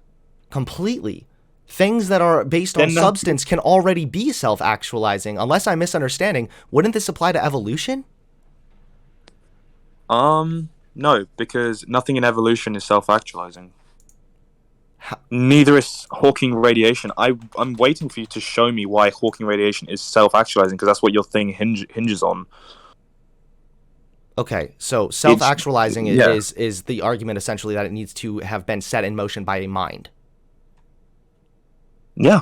Completely. Things that are based on substance can already be self-actualizing. Unless I'm misunderstanding, wouldn't this apply to evolution? No, because nothing in evolution is self-actualizing. Neither is Hawking radiation. I'm waiting for you to show me why Hawking radiation is self-actualizing, because that's what your thing hinges on. Okay, so self-actualizing is the argument essentially that it needs to have been set in motion by a mind. Yeah.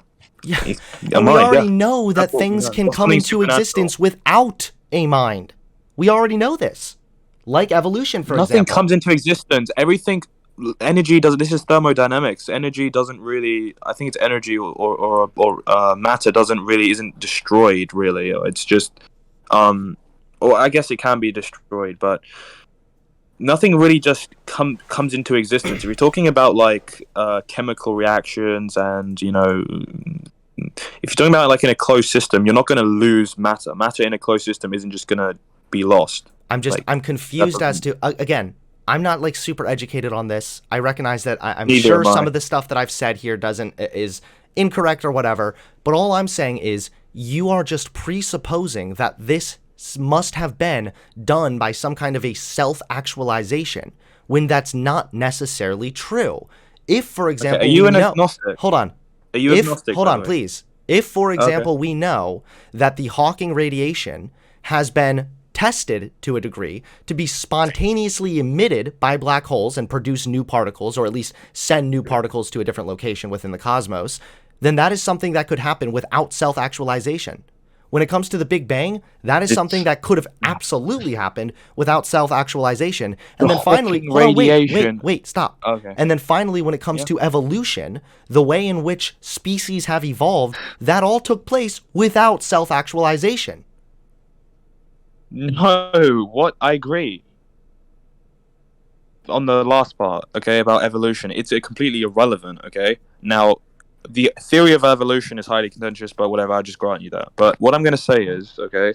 And we already know that things can come into existence without a mind. We already know this. Like evolution, for example. Nothing comes into existence. Everything... Energy doesn't. This is thermodynamics. Energy doesn't really. I think it's energy or matter isn't destroyed really. It's just, or I guess it can be destroyed, but nothing really just comes into existence. If you're talking about chemical reactions and if you're talking about in a closed system, you're not going to lose matter. Matter in a closed system isn't just going to be lost. I'm confused as to again. I'm not super educated on this. I recognize that I'm sure some of the stuff that I've said here is incorrect or whatever. But all I'm saying is you are just presupposing that this must have been done by some kind of a self-actualization when that's not necessarily true. If, for example, are you an agnostic? Hold on. Are you agnostic? Hold on, please. If, for example, we know that the Hawking radiation has been tested to a degree to be spontaneously emitted by black holes and produce new particles, or at least send new particles to a different location within the cosmos, then that is something that could happen without self-actualization. When it comes to the Big Bang, that is something that could have absolutely happened without self-actualization. And then finally, hold on, wait, stop. Okay. And then finally, when it comes to evolution, the way in which species have evolved, that all took place without self-actualization. No, what? I agree. On the last part, okay, about evolution, it's completely irrelevant, okay? Now, the theory of evolution is highly contentious, but whatever, I'll just grant you that. But what I'm going to say is, okay,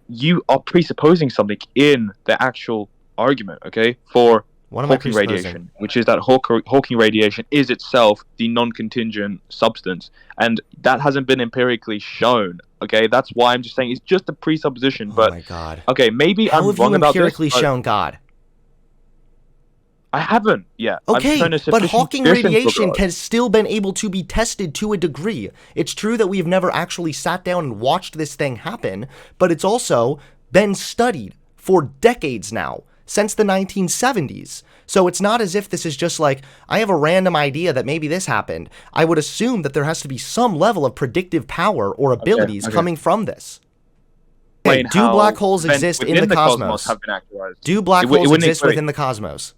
you are presupposing something in the actual argument, okay, for Hawking radiation, which is that Hawking radiation is itself the non-contingent substance, and that hasn't been empirically shown. Okay, that's why I'm just saying it's just a presupposition. But oh my God. Okay, maybe How I'm have wrong you about this. empirically shown God? I haven't yet. Okay, but Hawking radiation has still been able to be tested to a degree. It's true that we've never actually sat down and watched this thing happen, but it's also been studied for decades now, since the 1970s. So it's not as if this is just like, I have a random idea that maybe this happened. I would assume that there has to be some level of predictive power or abilities coming from this. Okay, do black holes exist in the cosmos? Do black holes exist within the cosmos?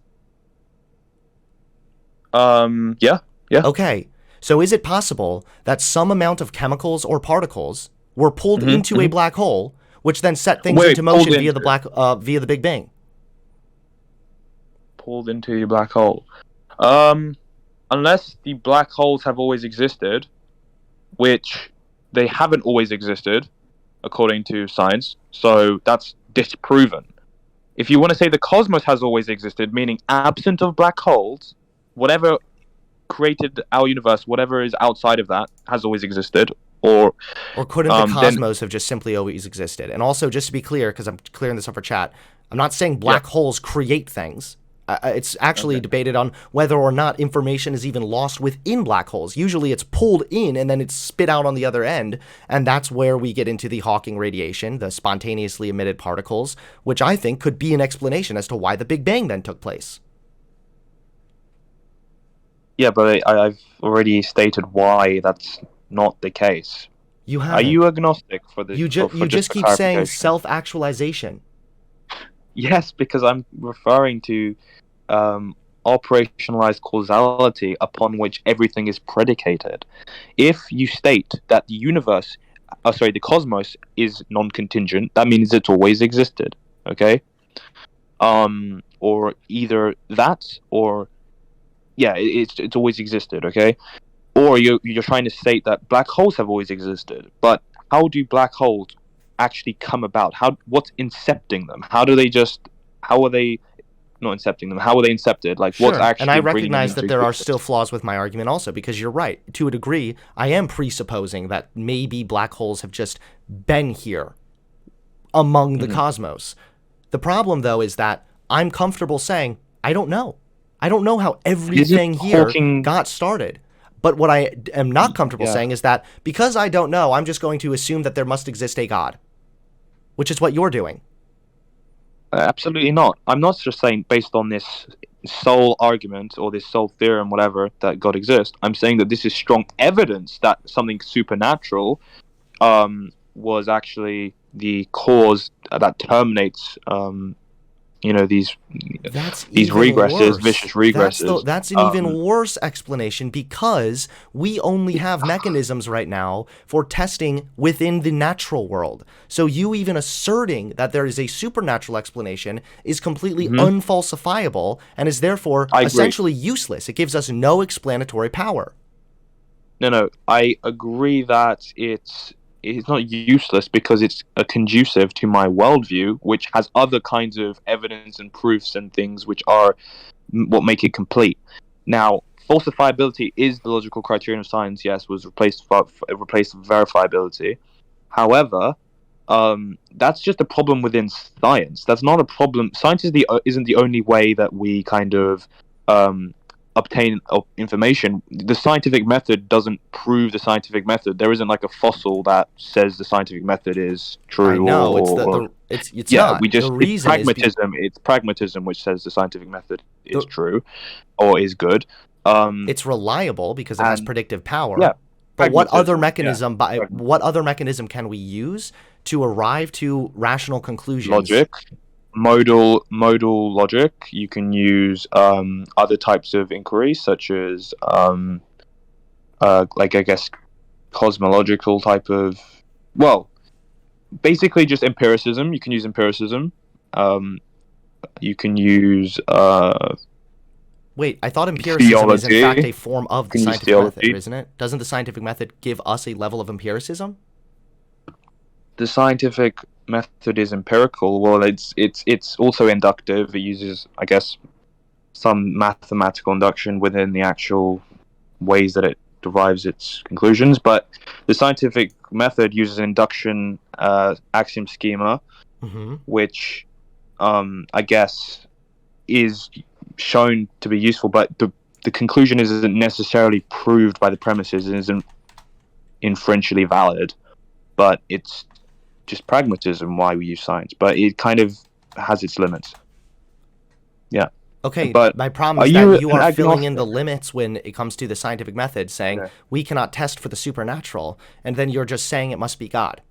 Yeah. Okay, so is it possible that some amount of chemicals or particles were pulled into a black hole, which then set things into motion via the Big Bang? Pulled into a black hole. Unless the black holes have always existed, which they haven't always existed, according to science, so that's disproven. If you want to say the cosmos has always existed, meaning absent of black holes, whatever created our universe, whatever is outside of that, has always existed. Or couldn't the cosmos have just simply always existed? And also, just to be clear, because I'm clearing this up for chat, I'm not saying black holes create things. It's actually debated on whether or not information is even lost within black holes. Usually it's pulled in and then it's spit out on the other end, and that's where we get into the Hawking radiation, the spontaneously emitted particles, which I think could be an explanation as to why the Big Bang then took place. Yeah, but I've already stated why that's not the case. You have. Are you agnostic for this? You just keep saying self-actualization. Yes, because I'm referring to operationalized causality upon which everything is predicated. If you state that the the cosmos is non-contingent, that means it's always existed. Okay, or either that, or it's always existed. Okay, or you're trying to state that black holes have always existed, but how do black holes actually come about? What's incepting them? How are they not incepting them? How are they incepted? Like, sure. What's actually? And I recognize that there are still flaws with my argument also, because you're right. To a degree, I am presupposing that maybe black holes have just been here among the cosmos. The problem, though, is that I'm comfortable saying, I don't know. I don't know how everything here got started. But what I am not comfortable saying is that because I don't know, I'm just going to assume that there must exist a God, which is what you're doing. Absolutely not. I'm not just saying based on this sole argument or this sole theorem, whatever, that God exists. I'm saying that this is strong evidence that something supernatural was actually the cause that terminates these regresses, vicious regresses. That's an even worse explanation, because we only have mechanisms right now for testing within the natural world. So you even asserting that there is a supernatural explanation is completely unfalsifiable and is therefore essentially useless. It gives us no explanatory power. No, I agree that it's not useless because it's conducive to my worldview, which has other kinds of evidence and proofs and things which are what make it complete. Now, falsifiability is the logical criterion of science. Yes, was replaced with verifiability. However, that's just a problem within science. That's not a problem. Science isn't the only way that we kind of obtain information. The scientific method doesn't prove the scientific method. There isn't like a fossil that says the scientific method is true. I know it's not. We just the reason it's pragmatism. It's pragmatism which says the scientific method is true or is good. It's reliable because it has predictive power. Yeah. But what other mechanism what other mechanism can we use to arrive to rational conclusions? Logic. Modal logic. You can use other types of inquiry, such as like, I guess, cosmological type of, well, basically just empiricism. You can use empiricism. You can use Wait, I thought empiricism theology. is in fact a form of the Can use scientific theology. method, isn't it? Doesn't the scientific method give us a level of empiricism? The scientific method is empirical. Well, it's also inductive. It uses, I guess, some mathematical induction within the actual ways that it derives its conclusions. But the scientific method uses induction axiom schema, which I guess is shown to be useful, but the conclusion isn't necessarily proved by the premises and isn't inferentially valid. But it's just pragmatism why we use science, but it kind of has its limits. Yeah. Okay, but my problem is that you are filling in the limits when it comes to the scientific method, saying we cannot test for the supernatural, and then you're just saying it must be God.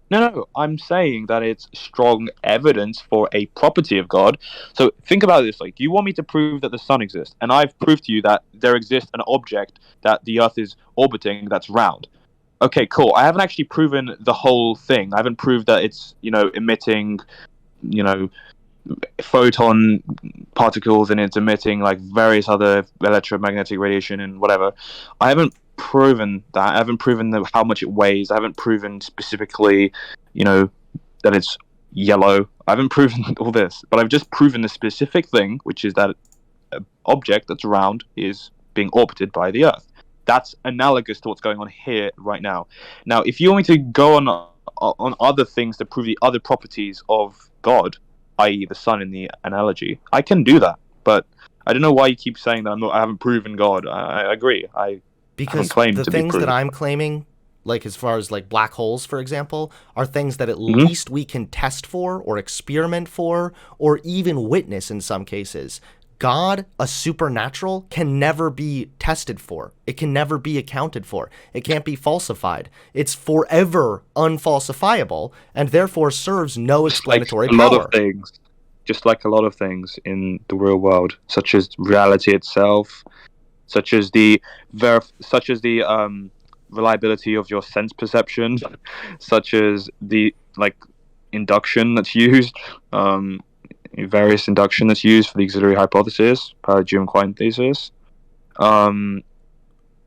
No, I'm saying that it's strong evidence for a property of God. So think about this, like, do you want me to prove that the sun exists? And I've proved to you that there exists an object that the Earth is orbiting that's round. Okay, cool. I haven't actually proven the whole thing. I haven't proved that it's, emitting, photon particles and it's emitting like various other electromagnetic radiation and whatever. I haven't proven that. I haven't proven how much it weighs. I haven't proven specifically, that it's yellow. I haven't proven all this, but I've just proven the specific thing, which is that an object that's round is being orbited by the Earth. That's analogous to what's going on here right now. Now, if you want me to go on other things to prove the other properties of God, i.e. the sun in the analogy, I can do that. But I don't know why you keep saying that I haven't proven God. I agree. Because the things that I'm claiming, like as far as like black holes, for example, are things that at least we can test for or experiment for or even witness in some cases. God, a supernatural, can never be tested for. It can never be accounted for. It can't be falsified. It's forever unfalsifiable and therefore serves no explanatory power. Just like a lot of things in the real world, such as reality itself, such as the reliability of your sense perception, such as the induction that's used, various induction that's used for the auxiliary hypothesis, paradigm quine thesis. There's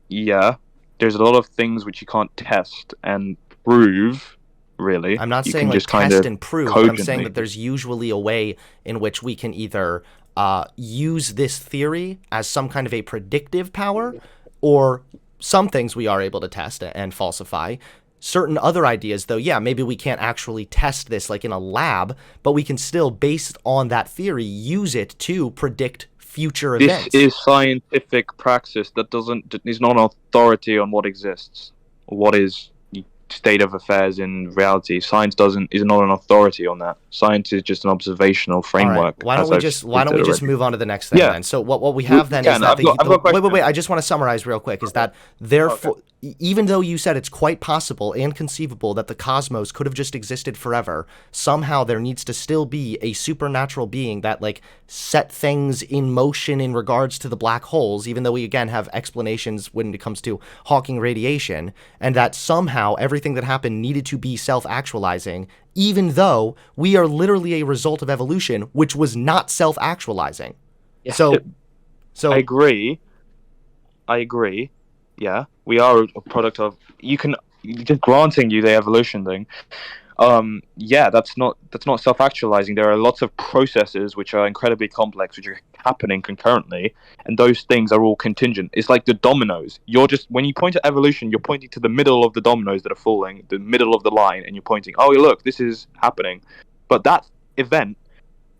a lot of things which you can't test and prove. Really, I'm not saying like test and prove, but I'm saying that there's usually a way in which we can either use this theory as some kind of a predictive power, or some things we are able to test and falsify. Certain other ideas, though, maybe we can't actually test this like in a lab, but we can still, based on that theory, use it to predict future events. This is scientific praxis that is not an authority on what exists or what is state of affairs in reality. Science is not an authority on that. Science is just an observational framework. Why don't we just move on to the next thing then? So what we have then is that wait, I just want to summarize real quick, is that therefore even though you said it's quite possible and conceivable that the cosmos could have just existed forever, somehow there needs to still be a supernatural being that set things in motion in regards to the black holes, even though we again have explanations when it comes to Hawking radiation, and that somehow everything that happened needed to be self-actualizing, even though we are literally a result of evolution, which was not self-actualizing. Yeah. So I agree. Yeah, we are a product of. Just granting you the evolution thing. That's not self-actualizing. There are lots of processes which are incredibly complex, which are happening concurrently, and those things are all contingent. It's like the dominoes. When you point at evolution, you're pointing to the middle of the dominoes that are falling, the middle of the line, and you're pointing, oh look, this is happening. But that event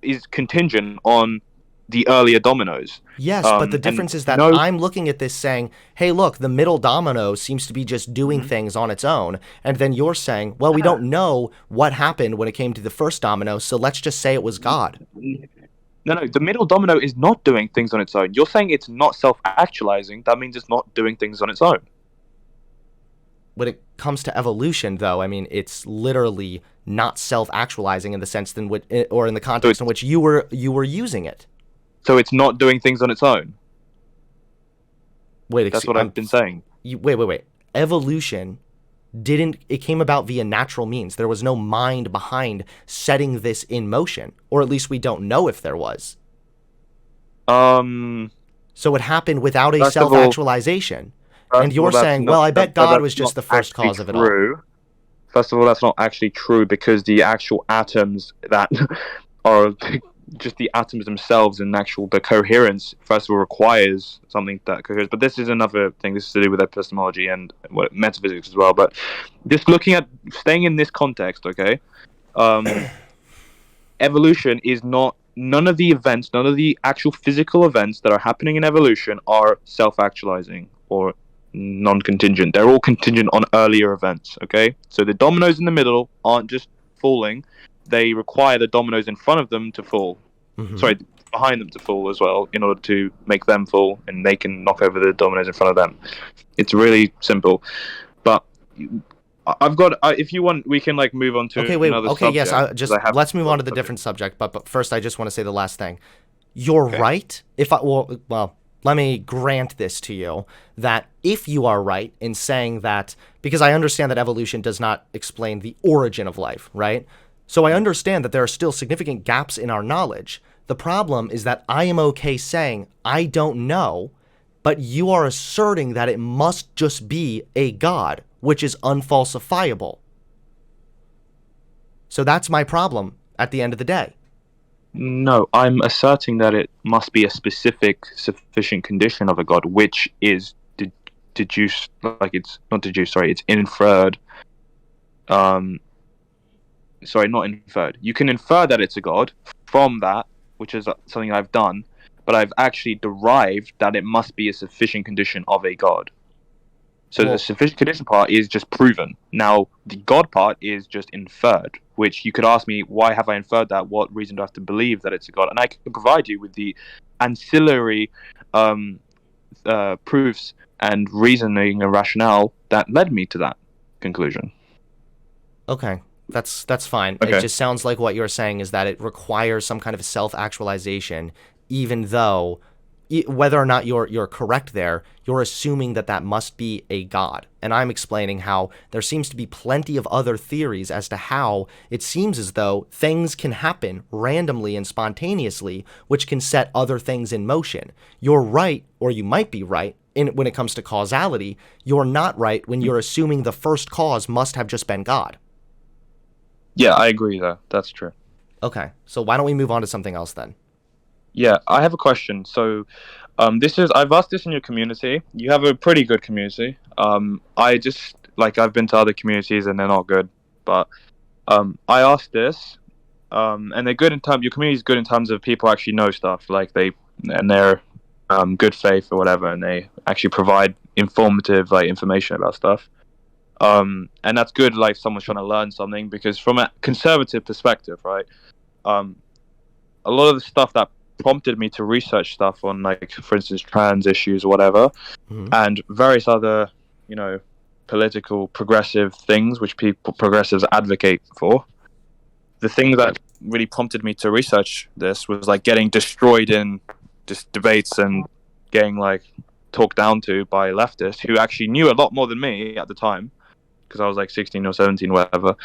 is contingent on the earlier dominoes. Yes, but the difference is that I'm looking at this saying, hey, look, the middle domino seems to be just doing things on its own. And then you're saying, well, we don't know what happened when it came to the first domino, so let's just say it was God. No, the middle domino is not doing things on its own. You're saying it's not self-actualizing. That means it's not doing things on its own. When it comes to evolution, though, I mean, it's literally not self-actualizing in the sense in which, or in the context in which you were using it. So it's not doing things on its own. That's what I've been saying. Wait. Evolution it came about via natural means. There was no mind behind setting this in motion, or at least we don't know if there was. So it happened without a self-actualization. And you're saying, well, I bet God was just the first cause of it all. First of all, that's not actually true, because the actual atoms that are just the atoms themselves and the coherence, first of all, requires something that coheres. But this is another thing. This is to do with epistemology and metaphysics as well. But just staying in this context, okay? Evolution is not, none of the actual physical events that are happening in evolution are self-actualizing or non-contingent. They're all contingent on earlier events, okay? So the dominoes in the middle aren't just falling. They require the dominoes in front of them to fall. Sorry, behind them to fall as well, in order to make them fall, and they can knock over the dominoes in front of them. It's really simple. But I've got, if you want, we can move on to another subject. Yes, let's move on to the different subject. But first, I just want to say the last thing. You're right. Let me grant this to you, that if you are right in saying that, because I understand that evolution does not explain the origin of life, right? So I understand that there are still significant gaps in our knowledge. The problem is that I am okay saying, I don't know, but you are asserting that it must just be a God, which is unfalsifiable. So that's my problem at the end of the day. No, I'm asserting that it must be a specific, sufficient condition of a God, which is deduced, it's inferred. Sorry, not inferred. You can infer that it's a God from that, which is something I've done, but I've actually derived that it must be a sufficient condition of a God. So the sufficient condition part is just proven. Now, the God part is just inferred, which you could ask me, why have I inferred that? What reason do I have to believe that it's a God? And I can provide you with the ancillary proofs and reasoning and rationale that led me to that conclusion. Okay. That's fine. Okay. It just sounds like what you're saying is that it requires some kind of self-actualization, even though, whether or not you're correct there, you're assuming that must be a God. And I'm explaining how there seems to be plenty of other theories as to how it seems as though things can happen randomly and spontaneously, which can set other things in motion. You're right, or you might be right, when it comes to causality. You're not right when you're assuming the first cause must have just been God. Yeah, I agree though. That's true. Okay, so why don't we move on to something else then? Yeah, I have a question. So, I've asked this in your community. You have a pretty good community. I've been to other communities and they're not good. But I asked this, and they're good in terms. Your community is good in terms of people actually know stuff, they're good faith or whatever, and they actually provide informative information about stuff. And that's good, someone's trying to learn something, because from a conservative perspective, right, a lot of the stuff that prompted me to research stuff on, for instance, trans issues or whatever, and various other, political progressive things which progressives advocate for. The thing that really prompted me to research this was getting destroyed in just debates and getting talked down to by leftists who actually knew a lot more than me at the time, because I was 16 or 17, whatever,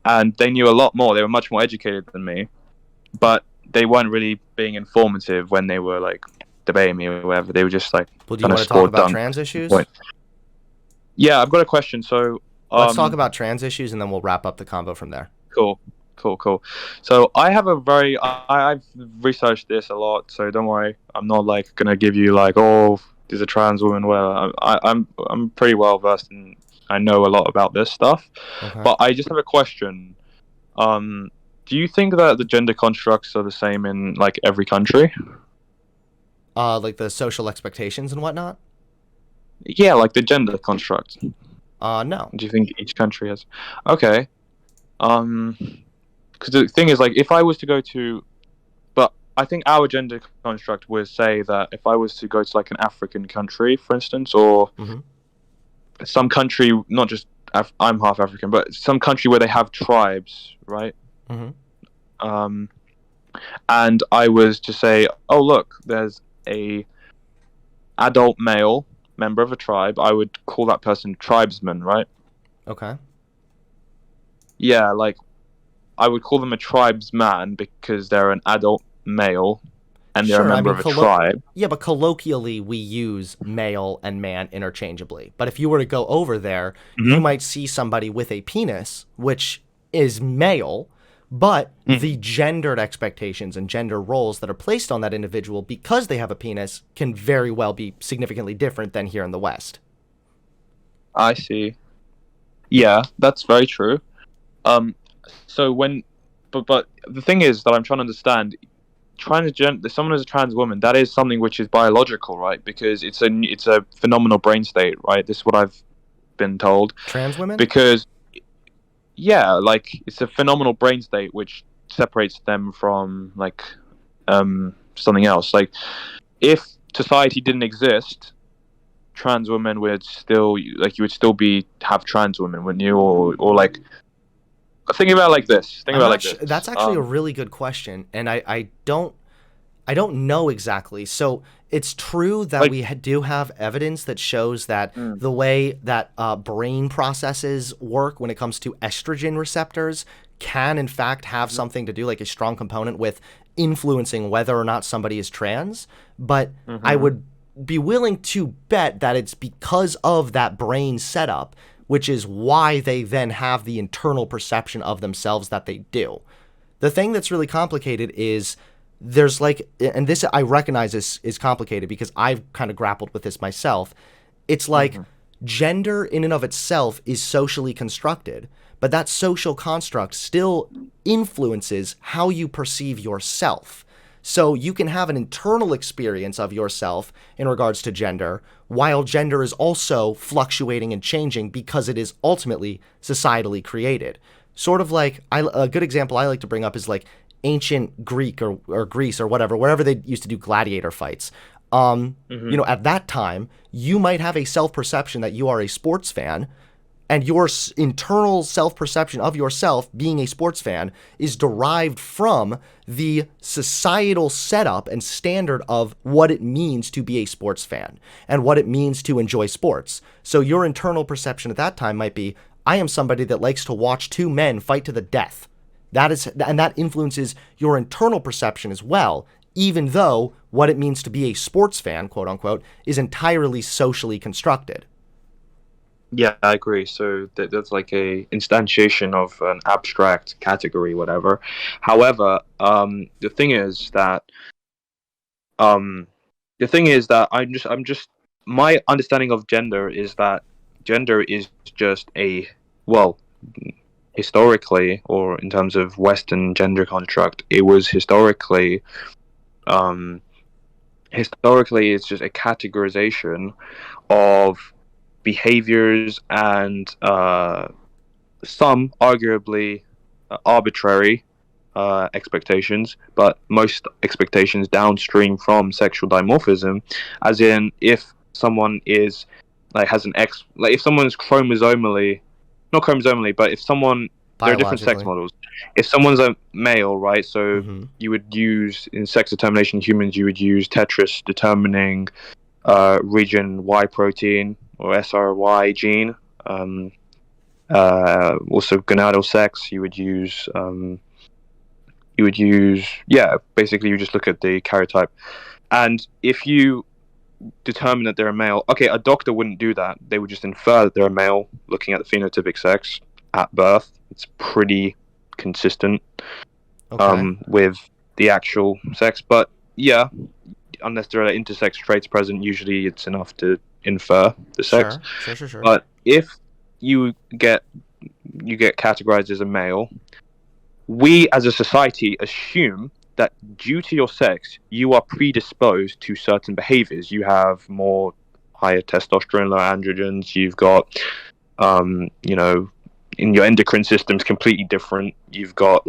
and they knew a lot more. They were much more educated than me, but they weren't really being informative when they were debating me or whatever. They were just Well, do you want to talk about trans issues? Yeah, I've got a question. So let's talk about trans issues, and then we'll wrap up the combo from there. Cool. So I have I've researched this a lot, so don't worry. I'm not gonna give you there's a trans woman. Well, I'm pretty well versed and I know a lot about this stuff. Okay. But I just have a question. Do you think that the gender constructs are the same in every country? Like the social expectations and whatnot? Yeah, like the gender construct. No. Do you think each country has? Okay. Because the thing is, like, if I was to go to, but I think our gender construct would say that if I was to go to like an African country, for instance, or Mm-hmm. some country, not just I'm half African, but some country where they have tribes, right? Mm-hmm. Um, and I was to say, oh look, there's a adult male member of a tribe, I would call that person tribesman, right? Okay. Yeah, like I would call them a tribesman because they're an adult male and they're a Sure. I member mean, of a tribe. yeah, but colloquially we use male and man interchangeably. But if you were to go over there, you Mm-hmm. might see somebody with a penis, which is male, but the gendered expectations and gender roles that are placed on that individual because they have a penis can very well be significantly different than here in the West. I see. Yeah, that's very true. Um, so when, but the thing is that I'm trying to understand, someone as a trans woman, that is something which is biological, right? Because it's a phenomenal brain state, right? This is what I've been told. Trans women? Because yeah, like it's a phenomenal brain state which separates them from like something else. Like if society didn't exist, trans women would still like you would still be have trans women, wouldn't you? Or like think about it like this. Think I'm about it not like sure. this. That's actually a really good question, and I don't know exactly. So it's true that Like we do have evidence that shows that mm, the way that brain processes work when it comes to estrogen receptors can in fact have something to do, like a strong component with influencing whether or not somebody is trans. But I mm-hmm. would be willing to bet that it's because of that brain setup, which is why they then have the internal perception of themselves that they do. The thing that's really complicated is there's like, and this I recognize is complicated because I've kind of grappled with this myself. It's like gender in and of itself is socially constructed, but that social construct still influences how you perceive yourself. So you can have an internal experience of yourself in regards to gender, while gender is also fluctuating and changing because it is ultimately societally created. Sort of like a good example I like to bring up is like ancient Greek or Greece or whatever, wherever they used to do gladiator fights. At that time, you might have a self-perception that you are a sports fan, and your internal self-perception of yourself being a sports fan is derived from the societal setup and standard of what it means to be a sports fan and what it means to enjoy sports. So your internal perception at that time might be, I am somebody that likes to watch two men fight to the death. And that influences your internal perception as well, even though what it means to be a sports fan, quote unquote, is entirely socially constructed. Yeah, I agree. So that's like a instantiation of an abstract category, whatever. However, um, the thing is that I'm just my understanding of gender is that gender is just well, historically, or in terms of Western gender construct, it was um, historically it's just a categorization of behaviors and some arguably arbitrary expectations, but most expectations downstream from sexual dimorphism, as in if someone is like has an X, like if someone's chromosomally, not chromosomally, but if someone there are different sex Biologically. models. If someone's a male, right? So Mm-hmm. you would use in sex determination humans, you would use Tetris determining region Y protein or SRY gene. Also gonadal sex, yeah, basically you just look at the karyotype, and if you determine that they're a male, okay, a doctor wouldn't do that. They would just infer that they're a male looking at the phenotypic sex at birth. It's pretty consistent Okay. with the actual sex, but yeah, unless there are intersex traits present, usually it's enough to infer the sex. Sure. But if you get categorized as a male, we as a society assume that due to your sex, you are predisposed to certain behaviors. You have more higher testosterone, lower androgens. You've got, you know, in your endocrine system's completely different. You've got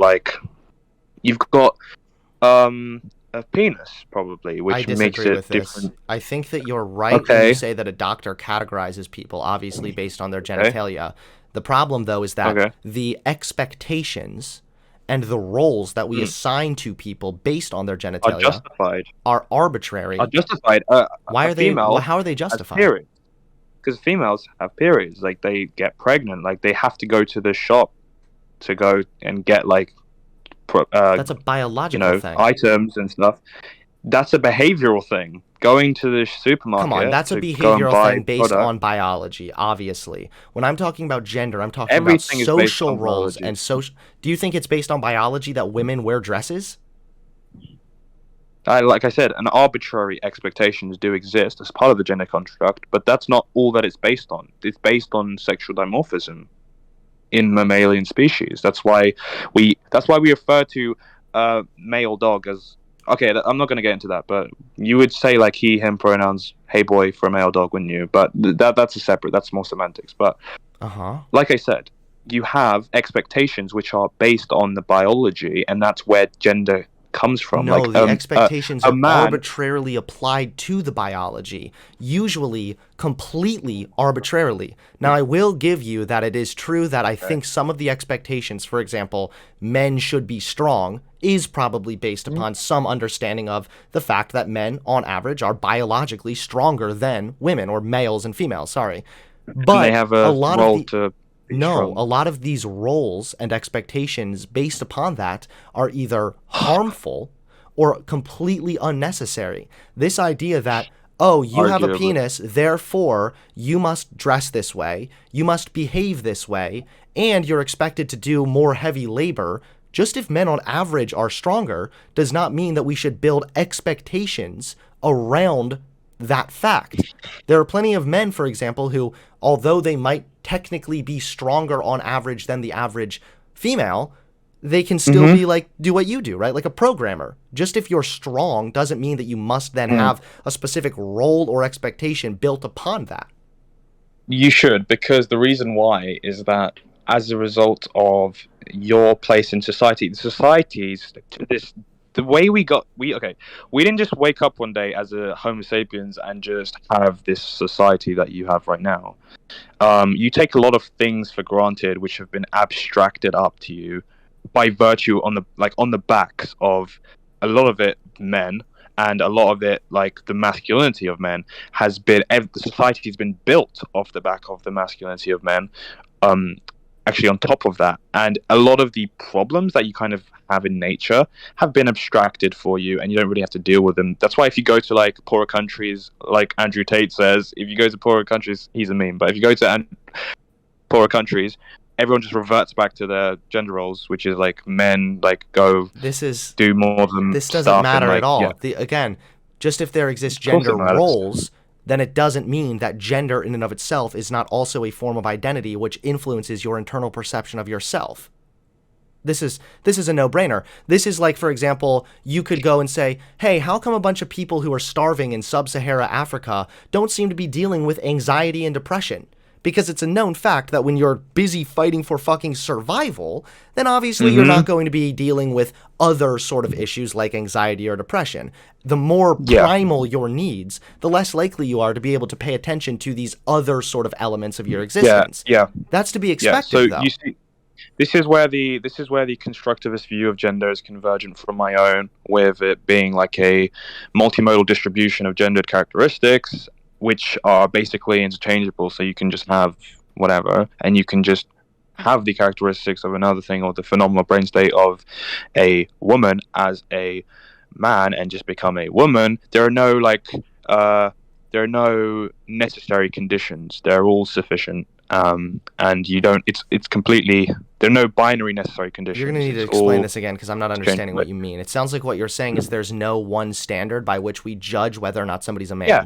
a penis probably, which I makes disagree it with this. different. I think that you're right when you Okay. say that a doctor categorizes people, obviously based on their Okay. genitalia. The problem, though, is that Okay. the expectations and the roles that we assign to people based on their Are genitalia justified. are arbitrary. Are justified. Why A are they? female How are they has justified? periods because females have periods. Like they get pregnant. Like they have to go to the shop to go and get like That's a biological thing. items and stuff. That's a behavioral thing. Going to the supermarket. Come on, that's a to go and behavioral buy thing based product. on biology, obviously. When I'm talking about gender, I'm talking Everything about is based social on roles biology. and social. Do you think it's based on biology that women wear dresses? Like I said, an arbitrary expectations do exist as part of the gender construct, but that's not all that it's based on. It's based on sexual dimorphism in mammalian species. That's why we refer to male dog as okay. I'm not going to get into that, but you would say like he, him pronouns, hey boy for a male dog, wouldn't you? But that's more semantics. But like I said, you have expectations which are based on the biology, and that's where gender comes from. No, like the expectations a are man. arbitrarily applied to the biology, usually completely arbitrarily. Now, I will give you that it is true that I think some of the expectations, for example, men should be strong, is probably based upon some understanding of the fact that men, on average, are biologically stronger than women, or males and females, sorry. But and they have a lot role of the, to be no, strong. a lot of these roles and expectations based upon that are either harmful or completely unnecessary. This idea that, oh, you have a Arguably. penis, therefore you must dress this way, you must behave this way, and you're expected to do more heavy labor, just if men on average are stronger, does not mean that we should build expectations around that fact. There are plenty of men, for example, who, although they might technically be stronger on average than the average female, they can still be like, do what you do, right? Like a programmer. Just if you're strong doesn't mean that you must then have a specific role or expectation built upon that. You should, because the reason why is that as a result of your place in society, the societies to this, the way we didn't just wake up one day as a Homo sapiens and just have this society that you have right now. You take a lot of things for granted which have been abstracted up to you by virtue on the backs of a lot of it men, and a lot of it, like the masculinity of men, the society has been built off the back of the masculinity of men. Actually, on top of that, and a lot of the problems that you kind of have in nature have been abstracted for you, and you don't really have to deal with them. That's why if you go to like poorer countries, like Andrew Tate says, if you go to poorer countries, he's a meme. But if you go to poorer countries, everyone just reverts back to their gender roles, which is like men do more of them. This doesn't matter at all. Yeah. Again, just if there exist Of course it gender matters. roles, then it doesn't mean that gender in and of itself is not also a form of identity which influences your internal perception of yourself. This is a no-brainer. This is like, for example, you could go and say, hey, how come a bunch of people who are starving in sub-Sahara Africa don't seem to be dealing with anxiety and depression? Because it's a known fact that when you're busy fighting for fucking survival, then obviously you're not going to be dealing with other sort of issues like anxiety or depression. The more primal your needs, the less likely you are to be able to pay attention to these other sort of elements of your existence. Yeah. That's to be expected, So though. you see, this is where the constructivist view of gender is convergent from my own, with it being like a multimodal distribution of gendered characteristics, which are basically interchangeable. So you can just have whatever, and you can just have the characteristics of another thing, or the phenomenal brain state of a woman as a man, and just become a woman. There are no necessary conditions. They're all sufficient. And you don't. It's completely. There are no binary necessary conditions. You're going to need to explain this again because I'm not understanding what you mean. It sounds like what you're saying is there's no one standard by which we judge whether or not somebody's a man. Yeah.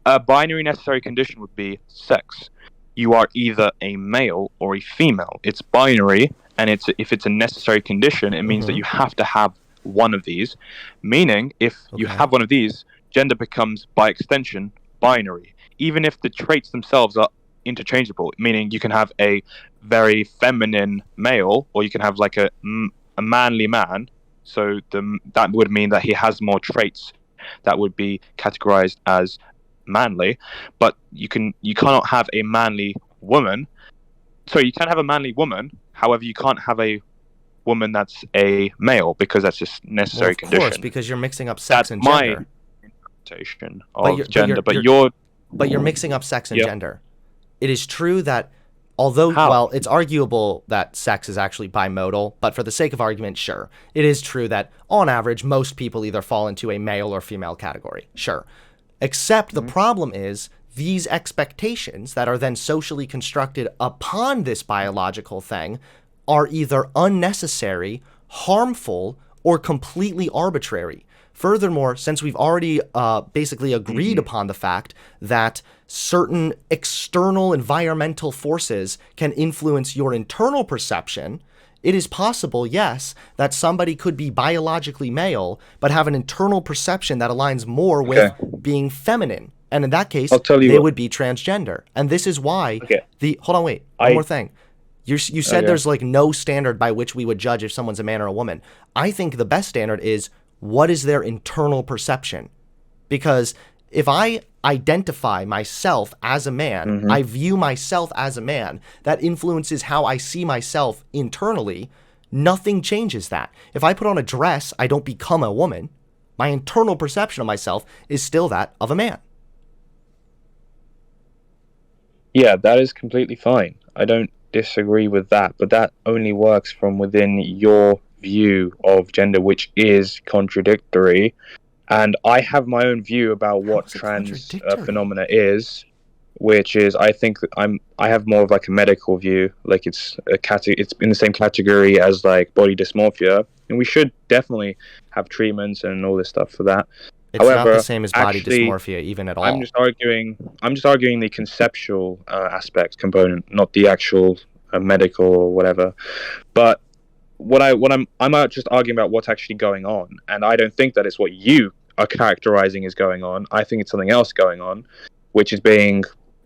A binary necessary condition would be sex. You are either a male or a female. It's binary, and if it's a necessary condition, it means that you have to have one of these, meaning if you Okay. have one of these, gender becomes, by extension, binary, even if the traits themselves are interchangeable, meaning you can have a very feminine male, or you can have like a manly man. So that would mean that he has more traits that would be categorized as manly, but you cannot have a manly woman. So you can have a manly woman, however, you can't have a woman that's a male, because that's just necessary Well, of condition. course, because you're mixing up sex That's and my gender. interpretation But of you're- but gender. you're- But But you're mixing up sex and Yeah. gender. It is true that although, How? well, it's arguable that sex is actually bimodal, but for the sake of argument, sure. It is true that on average, most people either fall into a male or female category. Sure. Except the problem is these expectations that are then socially constructed upon this biological thing are either unnecessary, harmful, or completely arbitrary. Furthermore, since we've already basically agreed upon the fact that certain external environmental forces can influence your internal perception, it is possible, yes, that somebody could be biologically male, but have an internal perception that aligns more with being feminine. And in that case, I'll tell you they what. would be transgender. And this is why Okay. hold on, wait, one more thing. You said there's like no standard by which we would judge if someone's a man or a woman. I think the best standard is, what is their internal perception? Because if I identify myself as a man, I view myself as a man, that influences how I see myself internally. Nothing changes that. If I put on a dress, I don't become a woman. My internal perception of myself is still that of a man. Yeah, that is completely fine. I don't disagree with that, but that only works from within your view of gender, which is contradictory. And I have my own view about what is it trans contradictory? phenomena is, which is, I think that I have more of like a medical view, like it's it's in the same category as like body dysmorphia, and we should definitely have treatments and all this stuff for that. It's However, not the same as body actually, dysmorphia, even at all. I'm just arguing the conceptual aspect component, not the actual medical or whatever. But I'm just arguing about what's actually going on, and I don't think that it's what you are characterizing as going on. I think it's something else going on, which is being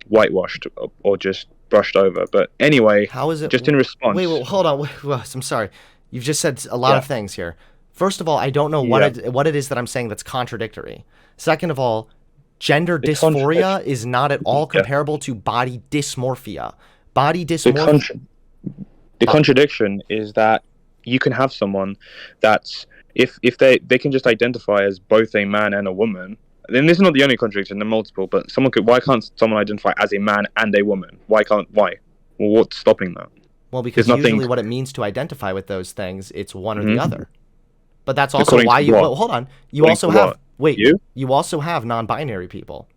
whitewashed or just brushed over. But anyway, How is it? just in response. Wait, hold on. I'm sorry. You've just said a lot of things here. First of all, I don't know what it is that I'm saying that's contradictory. Second of all, gender dysphoria is not at all comparable to body dysmorphia. Body dysmorphia. The contradiction is that you can have someone that's if they can just identify as both a man and a woman. Then this is not the only contradiction. There are multiple, but why can't someone identify as a man and a woman? Why? Well, what's stopping that? Well, because usually what it means to identify with those things, it's one or the other. But that's also According why to you. what? Well, hold on. You According also to have. what? Wait. You? You also have non-binary people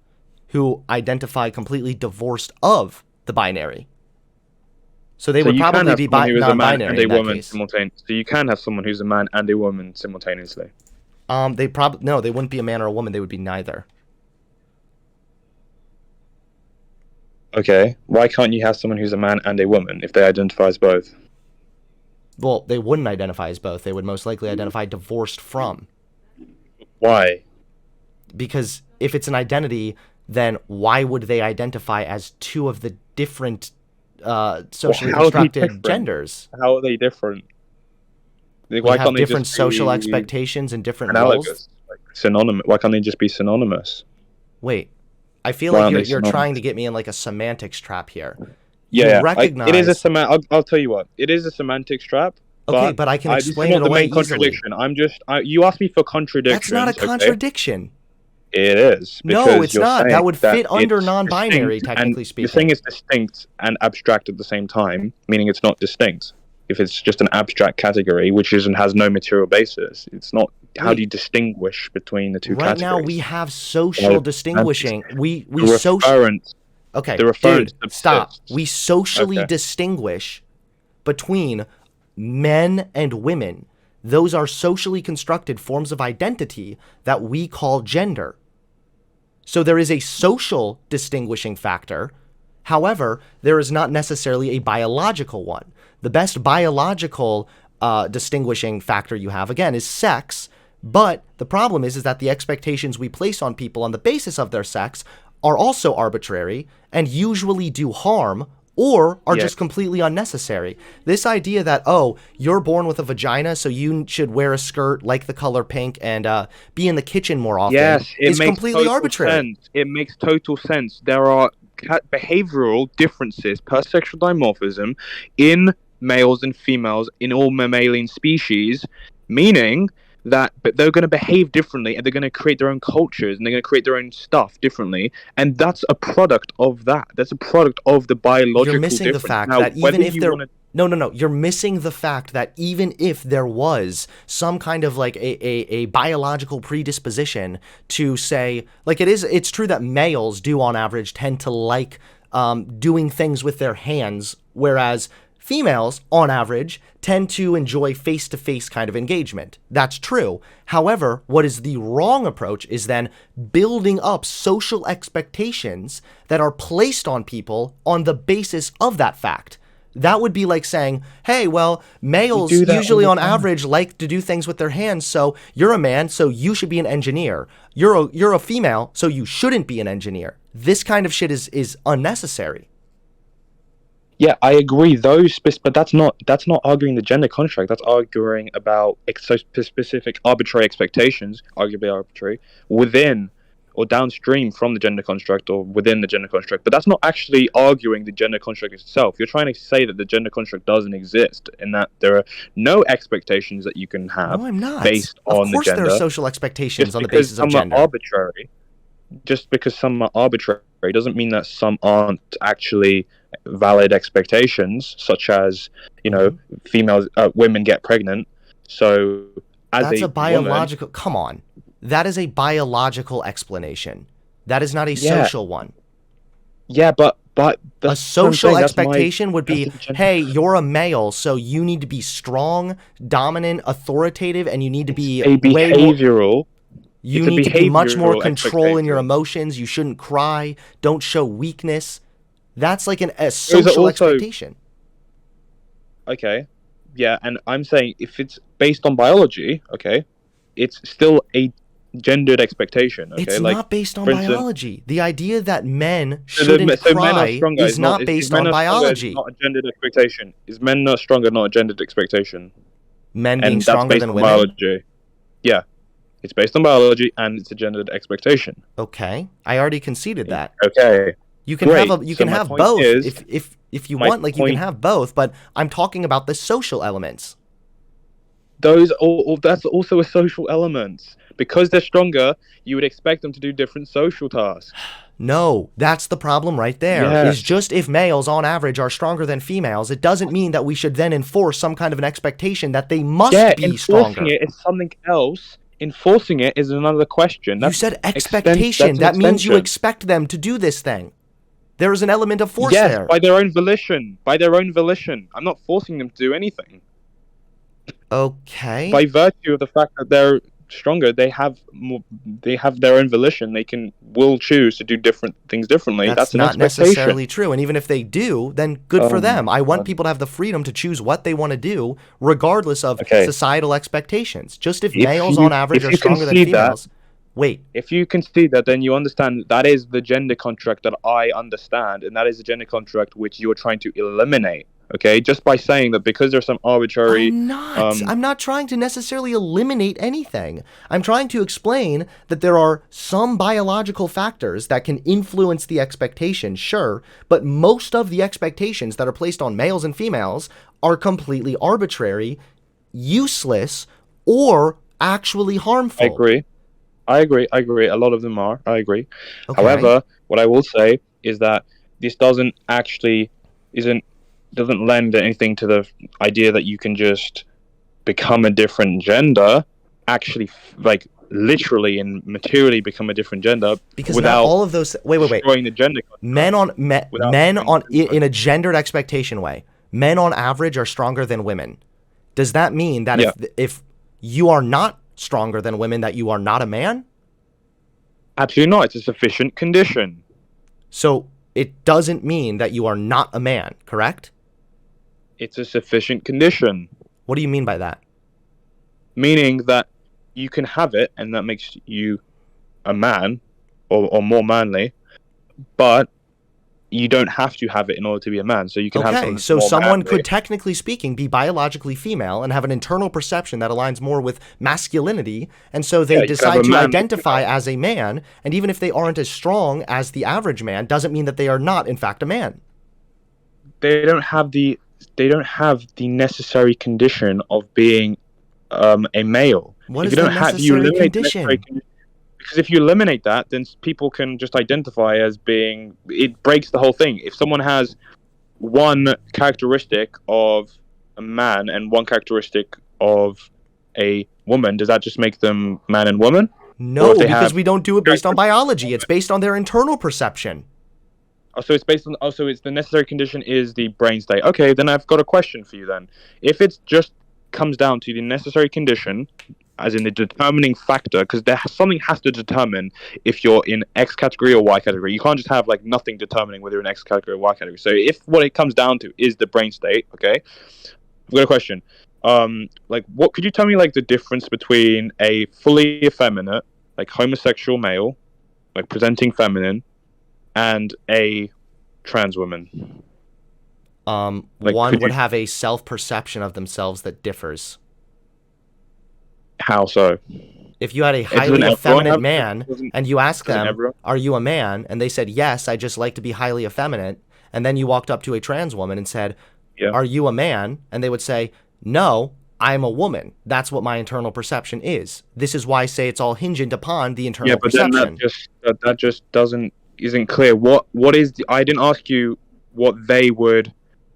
who identify completely divorced of the binary. So they would you probably can have be someone who is a man non-binary and a in that woman case. simultaneously. So you can have someone who's a man and a woman simultaneously. They probably no. They wouldn't be a man or a woman. They would be neither. Okay, why can't you have someone who's a man and a woman if they identify as both? Well, they wouldn't identify as both. They would most likely identify divorced from. Why? Because if it's an identity, then why would they identify as two of the different socially constructed genders? How are they different? Why have different social expectations and different analogous, roles? like synonymous? Why can't they just be synonymous? Wait, I feel Why like aren't they you're synonymous? trying to get me in like a semantics trap here. Yeah, recognize... it is a I'll tell you what. It is a semantics trap. Okay, but I can explain this it is not the away main contradiction. easily. You asked me for contradictions. That's not a contradiction. Okay? It is. No, it's not. That would fit under it's non-binary, distinct, technically and speaking. You're saying it's distinct and abstract at the same time, meaning it's not distinct. If it's just an abstract category, which has no material basis, it's not. How do you distinguish between the two categories? Right now, we have social distinguishing. We The reference. Okay, the reference dude, stop. subsists. We socially Okay. distinguish between men and women. Those are socially constructed forms of identity that we call gender. So there is a social distinguishing factor. However, there is not necessarily a biological one. The best biological distinguishing factor you have, again, is sex. But the problem is that the expectations we place on people on the basis of their sex are also arbitrary and usually do harm or are just completely unnecessary. This idea that, oh, you're born with a vagina, so you should wear a skirt like the color pink and be in the kitchen more often is completely arbitrary. Sense. It makes total sense. There are behavioral differences per sexual dimorphism in males and females in all mammalian species, meaning that they're going to behave differently and they're going to create their own cultures and they're going to create their own stuff differently, and that's a product of that. That's a product of the biological You're missing difference. the fact now, that even if there no, you're missing the fact that even if there was some kind of like a biological predisposition to say, like it's true that males do on average tend to like doing things with their hands, whereas females, on average, tend to enjoy face-to-face kind of engagement. That's true. However, what is the wrong approach is then building up social expectations that are placed on people on the basis of that fact. That would be like saying, hey, well, males usually on average like to do things with their hands, so you're a man, so you should be an engineer. You're a female, so you shouldn't be an engineer. This kind of shit is unnecessary. Yeah, I agree. But that's not arguing the gender construct. That's arguing about specific arbitrary expectations, arguably arbitrary, within or downstream from the gender construct or within the gender construct. But that's not actually arguing the gender construct itself. You're trying to say that the gender construct doesn't exist and that there are no expectations that you can have based on the gender. Of course there are social expectations on the basis of gender. Just because some are arbitrary doesn't mean that some aren't actually valid expectations, such as, women get pregnant. So that's a biological woman, come on. That is a biological explanation. That is not a social one. Yeah, but a social expectation would be, hey, you're a male, so you need to be strong, dominant, authoritative, and you need to be a behavioral. You need to be much more control in your emotions. You shouldn't cry. Don't show weakness. That's like a social expectation. Okay, yeah, and I'm saying if it's based on biology, okay, it's still a gendered expectation. Okay? It's not based on biology. The idea that men shouldn't cry is not based on biology. Not a gendered expectation. Is men not stronger? Not a gendered expectation. Men being stronger than women. Biology. Yeah, it's based on biology and it's a gendered expectation. Okay, I already conceded that. Okay. You can have both if you want, like you can have both, but I'm talking about the social elements. That's also a social element. Because they're stronger, you would expect them to do different social tasks. No, that's the problem right there. Yes. Is just if males on average are stronger than females, it doesn't mean that we should then enforce some kind of an expectation that they must be stronger. Enforcing it is something else. Enforcing it is another question. You said expectation. That means you expect them to do this thing. There is an element of force there. Yes, by their own volition. By their own volition. I'm not forcing them to do anything. Okay. By virtue of the fact that they're stronger, they have their own volition. They will choose to do different things differently. That's not necessarily true. And even if they do, then good for them. I want people to have the freedom to choose what they want to do, regardless of societal expectations. Just if males on average are stronger than females. Wait. If you concede that, then you understand that is the gender construct that I understand, and that is the gender construct which you are trying to eliminate. Okay, just by saying that because there's some arbitrary... I'm not trying to necessarily eliminate anything. I'm trying to explain that there are some biological factors that can influence the expectation, sure, but most of the expectations that are placed on males and females are completely arbitrary, useless, or actually harmful. I agree. A lot of them are. I agree. Okay. However, what I will say is that this doesn't lend anything to the idea that you can just become a different gender, actually, like literally and materially become a different gender, because without not all of those. Wait. Destroying the gender. Men in a gendered expectation way, men on average are stronger than women. Does that mean that if you are not stronger than women, that you are not a man? Absolutely not. It's a sufficient condition. So it doesn't mean that you are not a man, correct? It's a sufficient condition. What do you mean by that? Meaning that you can have it, and that makes you a man, or more manly, but you don't have to have it in order to be a man. So you can have Okay, something that's so more someone manly. could, technically speaking, be biologically female and have an internal perception that aligns more with masculinity, and so they Yeah, you could have decide a to man identify female. as a man, and even if they aren't as strong as the average man, doesn't mean that they are not, in fact, a man. They don't have the necessary condition of being a male. What If is you the don't have, you necessary eliminate the necessary condition? condition. Because if you eliminate that, then people can just identify as being. It breaks the whole thing. If someone has one characteristic of a man and one characteristic of a woman, does that just make them man and woman? Or if No, they because have we don't do it based on biology. It's based on their internal perception. so it's based on also it's the necessary condition is the brain state. Okay, then I've got a question for you then. If it just comes down to the necessary condition, as in the determining factor, because something has to determine if you're in X category or Y category. You can't just have like nothing determining whether you're in X category or Y category. So if what it comes down to is the brain state, okay, I've got a question. Like, what could you tell me like the difference between a fully effeminate, like homosexual male, like presenting feminine, and a trans woman? Like, One could would you? have a self-perception of themselves that differs. How so? If you had a Doesn't highly everyone effeminate have? man Doesn't, and you ask doesn't them, everyone? "Are you a man?" and they said, "Yes, I just like to be highly effeminate," and then you walked up to a trans woman and said, Yeah. "Are you a man?" and they would say, "No, I'm a woman. That's what my internal perception is." This is why I say it's all hinged upon the Yeah, internal but then perception. that just doesn't isn't clear. What is the? I didn't ask you what they would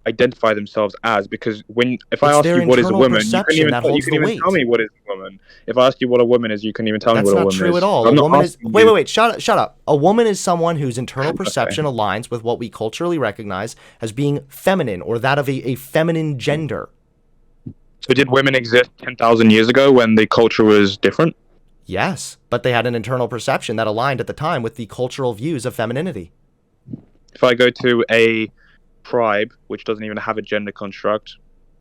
identify themselves as, because if I It's ask their you what is a internal woman, perception that you holds couldn't the even tell weight. me what is a woman. If I ask you what a woman is, you couldn't even tell me That's what a not woman true at is. all. I'm A not woman is asking wait, you. wait, wait, shut up. A woman is someone whose internal Okay. perception aligns with what we culturally recognize as being feminine or that of a feminine gender. So did women exist 10,000 years ago when the culture was different? Yes, but they had an internal perception that aligned at the time with the cultural views of femininity. If I go to a tribe which doesn't even have a gender construct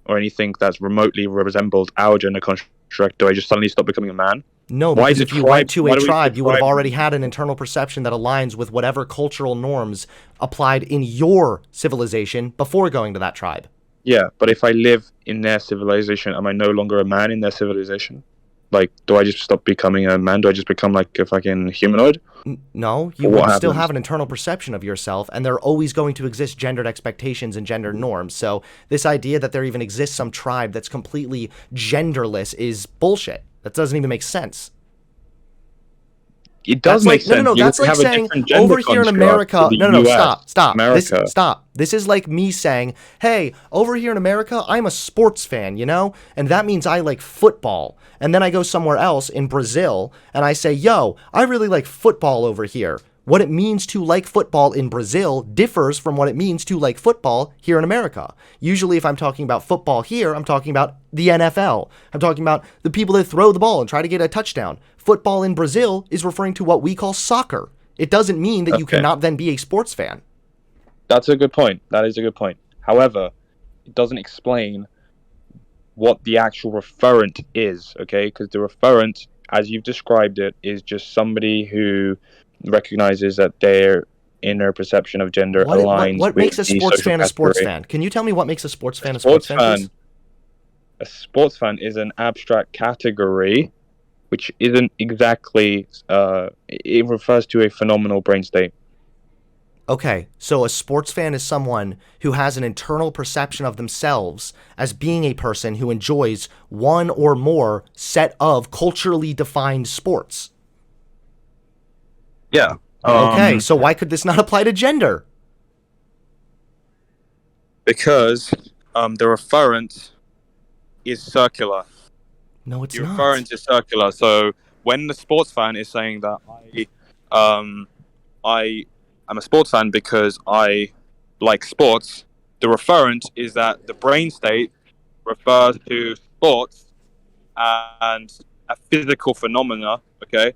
or anything that's remotely resembles our gender construct, do I just suddenly stop becoming a man? No, Why is because a if you went tribe? to a Why do we put tribe, you would have tribes already in? had an internal perception that aligns with whatever cultural norms applied in your civilization before going to that tribe. Yeah, but if I live in their civilization, am I no longer a man in their civilization? Like, do I just stop becoming a man? Do I just become like a fucking humanoid? No, you Or what would still happens? have an internal perception of yourself, and there are always going to exist gendered expectations and gender norms. So this idea that there even exists some tribe that's completely genderless is bullshit. That doesn't even make sense. It That's does make like no, no, sense. no. You That's like have a saying different gender over here in construct for America. the No, no, no. US, Stop. America. Stop. This is like me saying, "Hey, over here in America, I'm a sports fan, you know, and that means I like football." And then I go somewhere else in Brazil and I say, "Yo, I really like football over here." What it means to like football in Brazil differs from what it means to like football here in America. Usually, if I'm talking about football here, I'm talking about the NFL. I'm talking about the people that throw the ball and try to get a touchdown. Football in Brazil is referring to what we call soccer. It doesn't mean that you Okay. cannot then be a sports fan. That's a good point. That is a good point. However, it doesn't explain what the actual referent is, okay? Because the referent, as you've described it, is just somebody who recognizes that their inner perception of gender aligns What with makes a the sports social fan a sports category. fan? Can you tell me what makes a sports fan A a sports sports fan, please? fan, a sports fan is an abstract category, which isn't exactly. It refers to a phenomenal brain state. Okay, so a sports fan is someone who has an internal perception of themselves as being a person who enjoys one or more set of culturally defined sports. Yeah. Okay, so why could this not apply to gender? Because the referent is circular. No, it's The not. referent is circular. So when the sports fan is saying that I am a sports fan because I like sports, the referent is that the brain state refers to sports and a physical phenomena. Okay,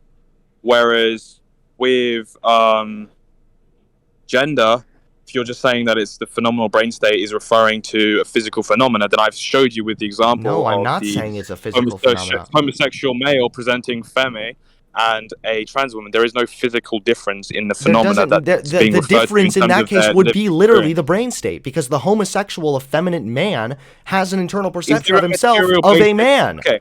whereas with gender, you're just saying that it's the phenomenal brain state is referring to a physical phenomena, then I've showed you with the example No, I'm of not the saying it's a physical phenomenon. homosexual male presenting femme and a trans woman. There is no physical difference in the There phenomena doesn't. that's being The referred difference to in that case would be literally experience. the brain state, because the homosexual, effeminate man has an internal perception there of a himself material of a basis? man. Okay.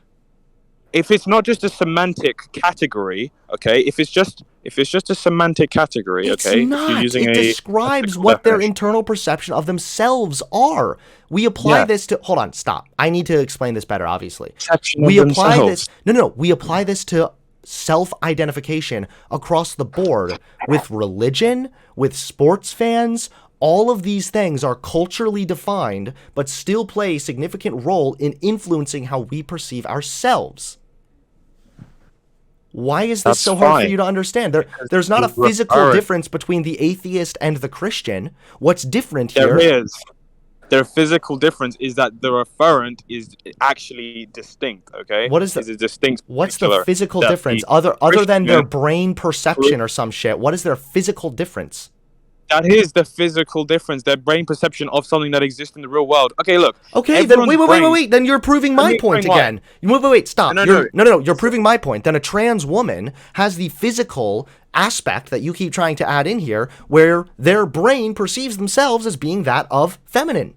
If it's not just a semantic category, okay, if it's just a semantic category, It's okay, not. if you're using It describes what their internal perception of themselves are. We apply this to. Hold on, stop. I need to explain this better. Obviously, we apply this. No. We apply this to self-identification across the board with religion, with sports fans. All of these things are culturally defined, but still play a significant role in influencing how we perceive ourselves. Why is this so hard for you to understand? There's not a physical difference between the atheist and the Christian. What's different here? There is. Their physical difference is that the referent is actually distinct, okay? What is the, a distinct what's the physical difference other than their brain perception or some shit? What is their physical difference? That is the physical difference, their brain perception of something that exists in the real world. Okay, look. Okay, then wait. Then you're proving my point again. Wait, stop. No. You're proving my point. Then a trans woman has the physical aspect that you keep trying to add in here, where their brain perceives themselves as being that of feminine.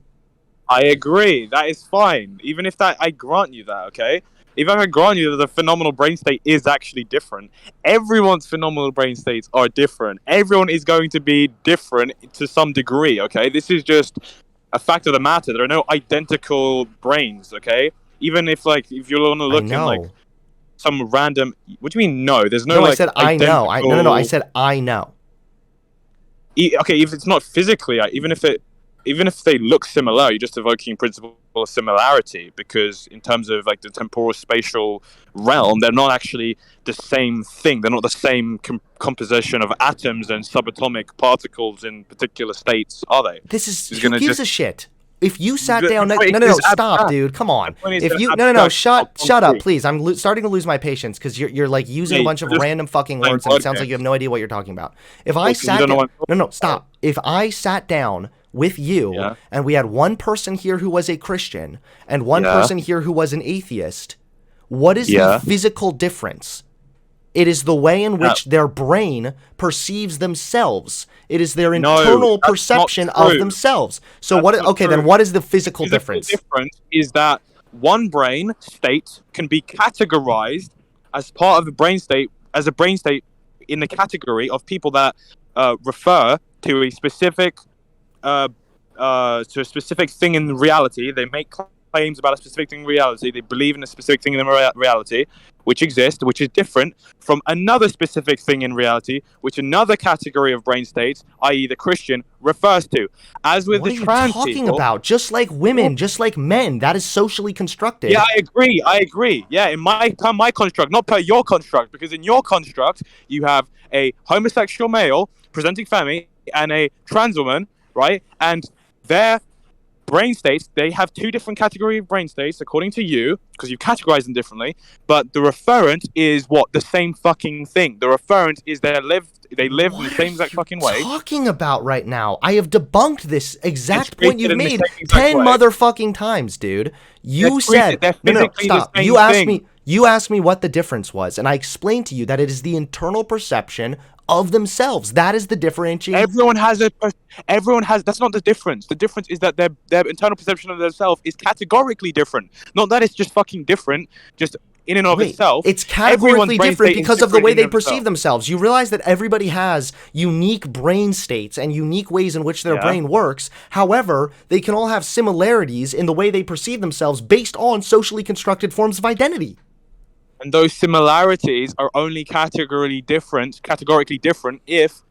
I agree. That is fine. Even if I grant you that, okay? Even if I grant you that the phenomenal brain state is actually different, everyone's phenomenal brain states are different. Everyone is going to be different to some degree, okay? This is just a fact of the matter. There are no identical brains, okay? Even if you're want to look in like some random. What do you mean no? There's no. No, I said I know. No. I said I know. Okay, if it's not physically, even if they look similar, you're just evoking principle of similarity, because in terms of like the temporal spatial realm, they're not actually the same thing. They're not the same composition of atoms and subatomic particles in particular states, are they? Who gives a shit? If you sat down, no, stop, dude. Come on. If you, shut up, please. I'm starting to lose my patience because you're like using a bunch of random fucking words and it sounds like you have no idea what you're talking about. If I sat down, stop. If I sat down with you and we had one person here who was a Christian and one person here who was an atheist, what is the physical difference? It is the way in which their brain perceives themselves. It is their internal perception of themselves. So then what is the physical difference? The difference is that one brain state can be categorized as part of the brain state, as a brain state in the category of people that refer to a specific thing in reality. They make claims about a specific thing in reality. They believe in a specific thing in reality, which exists, which is different from another specific thing in reality, which another category of brain states, i.e. the Christian, refers to. As with the trans people... What are you talking about? Just like women, just like men, that is socially constructed. Yeah, I agree. Yeah, in my construct, not per your construct, because in your construct, you have a homosexual male presenting femme and a trans woman, right? And their brain states, they have two different categories of brain states according to you, because you categorize them differently, but the referent is the same fucking thing. The referent is they live in the same exact fucking way. What are you talking about right now? I have debunked this exact point you've made 10 motherfucking times, dude. You said stop. You asked me what the difference was, and I explained to you that it is the internal perception of themselves. That is the differentiation. Everyone has. That's not the difference. The difference is that their internal perception of themselves is categorically different. Not that it's just fucking different, just in and of itself. It's categorically different because of the way they perceive themselves. You realize that everybody has unique brain states and unique ways in which their brain works. However, they can all have similarities in the way they perceive themselves based on socially constructed forms of identity. And those similarities are only categorically different if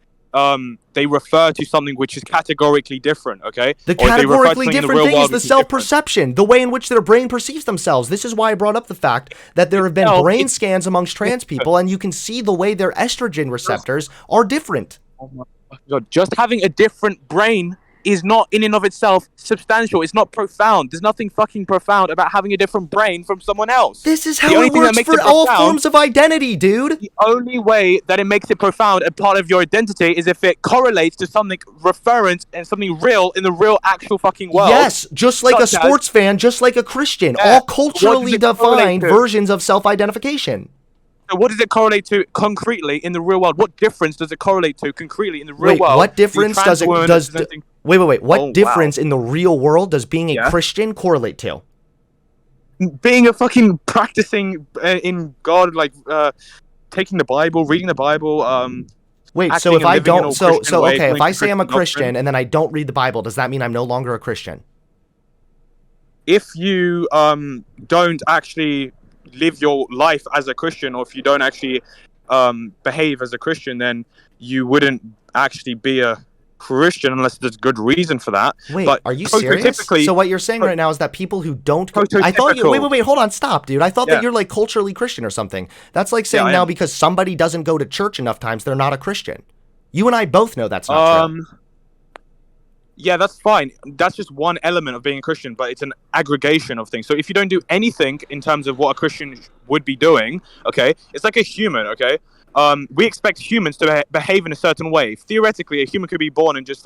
they refer to something which is categorically different, okay? The categorically different thing is the self-perception, the way in which their brain perceives themselves. This is why I brought up the fact that there have been brain scans amongst trans people, and you can see the way their estrogen receptors are different. Oh my God. Just having a different brain is not in and of itself substantial. It's not profound. There's nothing fucking profound about having a different brain from someone else. This is how it works for all forms of identity, dude. The only way that it makes it profound and part of your identity is if it correlates to something referent and something real in the real actual fucking world. Yes, just like a sports fan, just like a Christian. All culturally defined versions of self-identification. So what does it correlate to concretely in the real world? What difference does it correlate to concretely in the real world? What difference does it wait. What difference in the real world does being a Christian correlate to? Being a fucking practicing in God, like taking the Bible, reading the Bible. Wait, so if I don't, if I say I'm a Christian and then I don't read the Bible, does that mean I'm no longer a Christian? If you don't actually live your life as a Christian, or if you don't actually behave as a Christian, then you wouldn't actually be a Christian unless there's good reason for that. Wait, but are you serious? So what you're saying right now is that people who don't... I thought you... Wait, hold on, stop, dude. I thought that you're like culturally Christian or something. That's like saying now because somebody doesn't go to church enough times, they're not a Christian. You and I both know that's not true. Yeah, that's fine. That's just one element of being a Christian, but it's an aggregation of things. So if you don't do anything in terms of what a Christian would be doing, okay, it's like a human, okay? We expect humans to behave in a certain way. Theoretically, a human could be born and just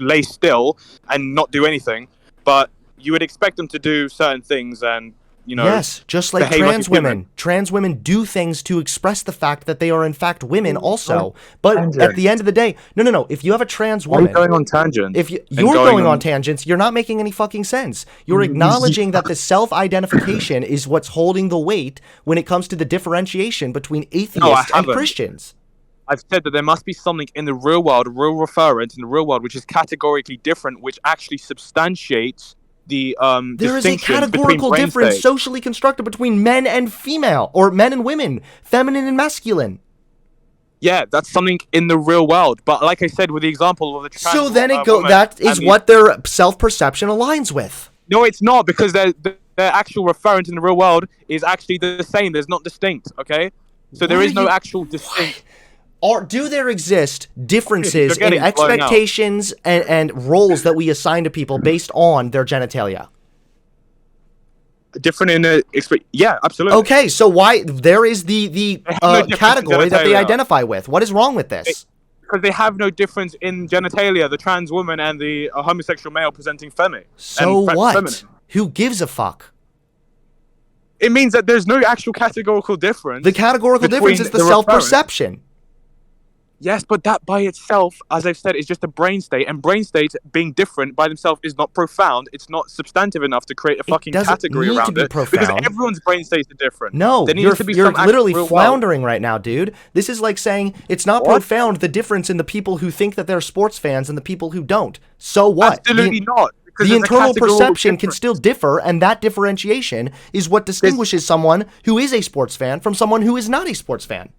lay still and not do anything, but you would expect them to do certain things and, you know... Yes, just like trans women. Trans women do things to express the fact that they are in fact women also. But at the end of the day, no. If you have a trans woman... Why are you going on tangents? If you're going on tangents, you're not making any fucking sense. You're acknowledging that the self-identification is what's holding the weight when it comes to the differentiation between atheists and Christians. I've said that there must be something in the real world, a real referent in the real world, which is categorically different, which actually substantiates the there is a categorical difference socially constructed between men and female, or men and women, feminine and masculine. Yeah, that's something in the real world. But like I said, with the example of the trans so then that is what their self-perception aligns with. No, it's not, because their actual referent in the real world is actually the same. There's not distinct, okay? So there is no actual distinct... Or do there exist differences in expectations and roles that we assign to people based on their genitalia? Different in yeah, absolutely. Okay, so why there is the category that they identify with? What is wrong with this? Because they have no difference in genitalia, the trans woman and the homosexual male presenting femme. So what? Feminine. Who gives a fuck? It means that there's no actual categorical difference. The categorical difference is the self-perception. Yes, but that by itself, as I've said, is just a brain state. And brain states being different by themselves is not profound. It's not substantive enough to create a fucking category around it. Because everyone's brain states are different. No, you're literally floundering right now, dude. This is like saying it's not profound, the difference in the people who think that they're sports fans and the people who don't. So what? Absolutely not. The internal perception can still differ, and that differentiation is what distinguishes someone who is a sports fan from someone who is not a sports fan.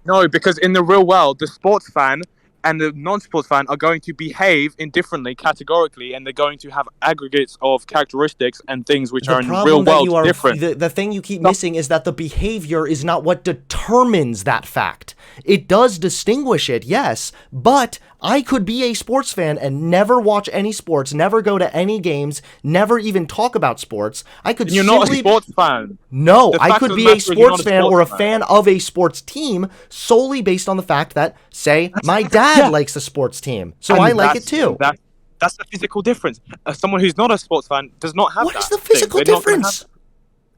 No, because in the real world, the sports fan and the non-sports fan are going to behave indifferently, categorically, and they're going to have aggregates of characteristics and things which are in the real world different. The thing you keep missing is that the behavior is not what determines that fact. It does distinguish it, yes, but I could be a sports fan and never watch any sports, never go to any games, never even talk about sports. I could You're not a sports fan. No, I could be a sports fan or a fan of a sports team solely based on the fact that, say, my dad likes a sports team, so I like it too. That's the physical difference. Someone who's not a sports fan does not have that. What is the physical difference?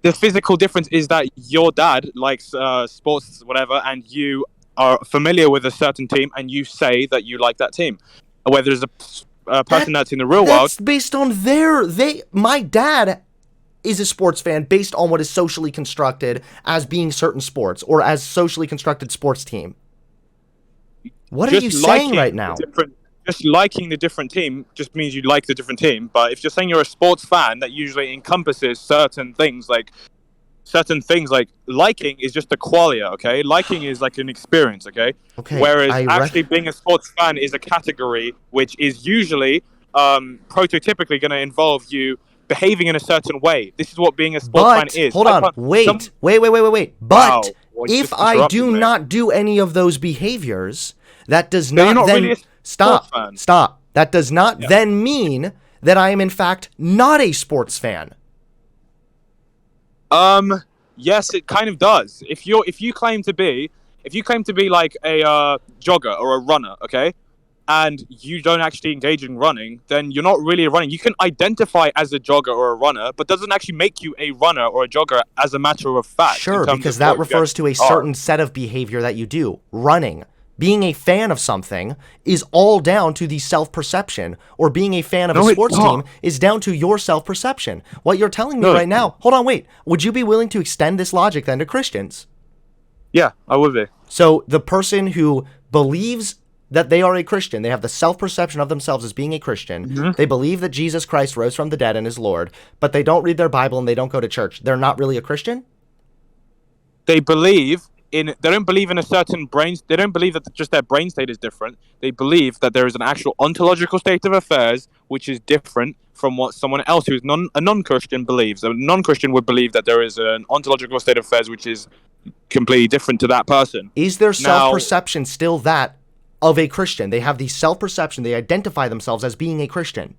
The physical difference is that your dad likes sports, whatever, and you are familiar with a certain team, and you say that you like that team. Whether there's a person that's in the real world... That's based on my dad is a sports fan based on what is socially constructed as being certain sports, or as socially constructed sports team. What are you saying right now? Just liking the different team just means you like the different team. But if you're saying you're a sports fan, that usually encompasses certain things like liking is just a qualia, okay? Liking is like an experience, okay? Whereas actually being a sports fan is a category which is usually prototypically going to involve you behaving in a certain way. This is what being a sports fan is. Hold on, wait. But if I do not do any of those behaviors, that does not then... Really Stop. That does not then mean that I am in fact not a sports fan. Yes, it kind of does. If you claim to be like a jogger or a runner, okay, and you don't actually engage in running, then you're not really a runner. You can identify as a jogger or a runner, but doesn't actually make you a runner or a jogger as a matter of fact. Sure, because that refers to a certain set of behavior that you do. Running. Being a fan of something is all down to the self-perception, or being a fan of a sports team is down to your self-perception. What you're telling me right now, hold on, wait. Would you be willing to extend this logic then to Christians? Yeah, I would be. So the person who believes that they are a Christian, they have the self-perception of themselves as being a Christian, they believe that Jesus Christ rose from the dead and is Lord, but they don't read their Bible and they don't go to church. They're not really a Christian? They don't believe in a certain brain. They don't believe that just their brain state is different. They believe that there is an actual ontological state of affairs which is different from what someone else who's a non-Christian believes. A non-Christian would believe that there is an ontological state of affairs which is completely different to that person. Is their self-perception still that of a Christian? They have the self-perception. They identify themselves as being a Christian.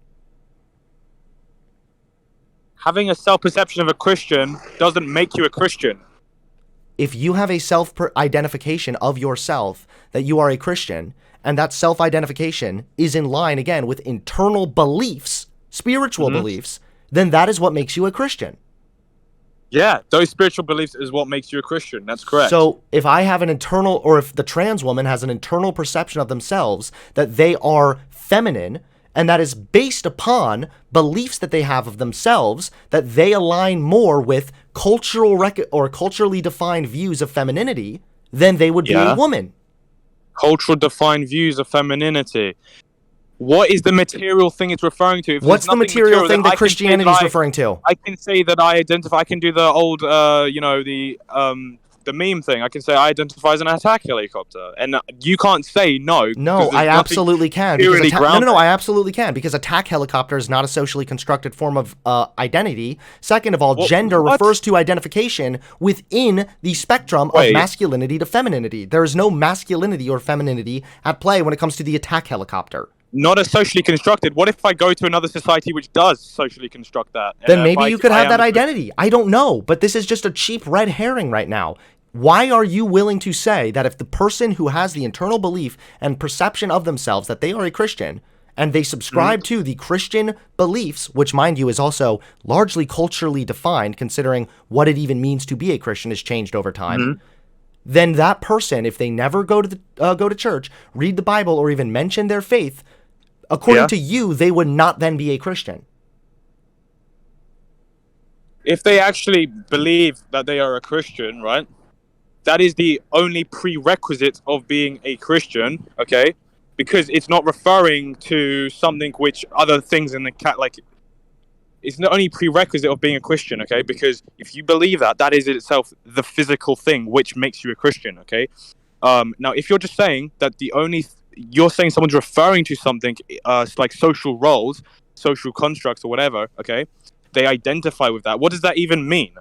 Having a self-perception of a Christian doesn't make you a Christian. If you have a self-identification of yourself that you are a Christian, and that self-identification is in line, again, with internal beliefs, spiritual beliefs, then that is what makes you a Christian. Yeah, those spiritual beliefs is what makes you a Christian. That's correct. So if I have an internal, or if the trans woman has an internal perception of themselves that they are feminine, and that is based upon beliefs that they have of themselves, that they align more with culturally defined views of femininity, then they would be a woman. Cultural defined views of femininity. What is the material thing it's referring to? What's the material thing that Christianity is referring to? I can say that I identify. I can do the old, the meme thing. I can say I identify as an attack helicopter, and you can't say no. No, I absolutely can. I absolutely can, because attack helicopter is not a socially constructed form of identity. Second of all, gender refers to identification within the spectrum of masculinity to femininity. There is no masculinity or femininity at play when it comes to the attack helicopter. Not a socially constructed. What if I go to another society which does socially construct that? Then maybe you could have that identity. I don't know, but this is just a cheap red herring right now. Why are you willing to say that if the person who has the internal belief and perception of themselves that they are a Christian, and they subscribe to the Christian beliefs, which, mind you, is also largely culturally defined, considering what it even means to be a Christian has changed over time, then that person, if they never go to church, read the Bible, or even mention their faith, according to you, they would not then be a Christian. If they actually believe that they are a Christian, right? That is the only prerequisite of being a Christian, okay? Because it's not referring to something which other things in the it's not only prerequisite of being a Christian, okay? Because if you believe that is itself the physical thing which makes you a Christian, okay? Now, if you're just saying that you're saying someone's referring to something like social roles, social constructs, or whatever, okay? They identify with that. What does that even mean?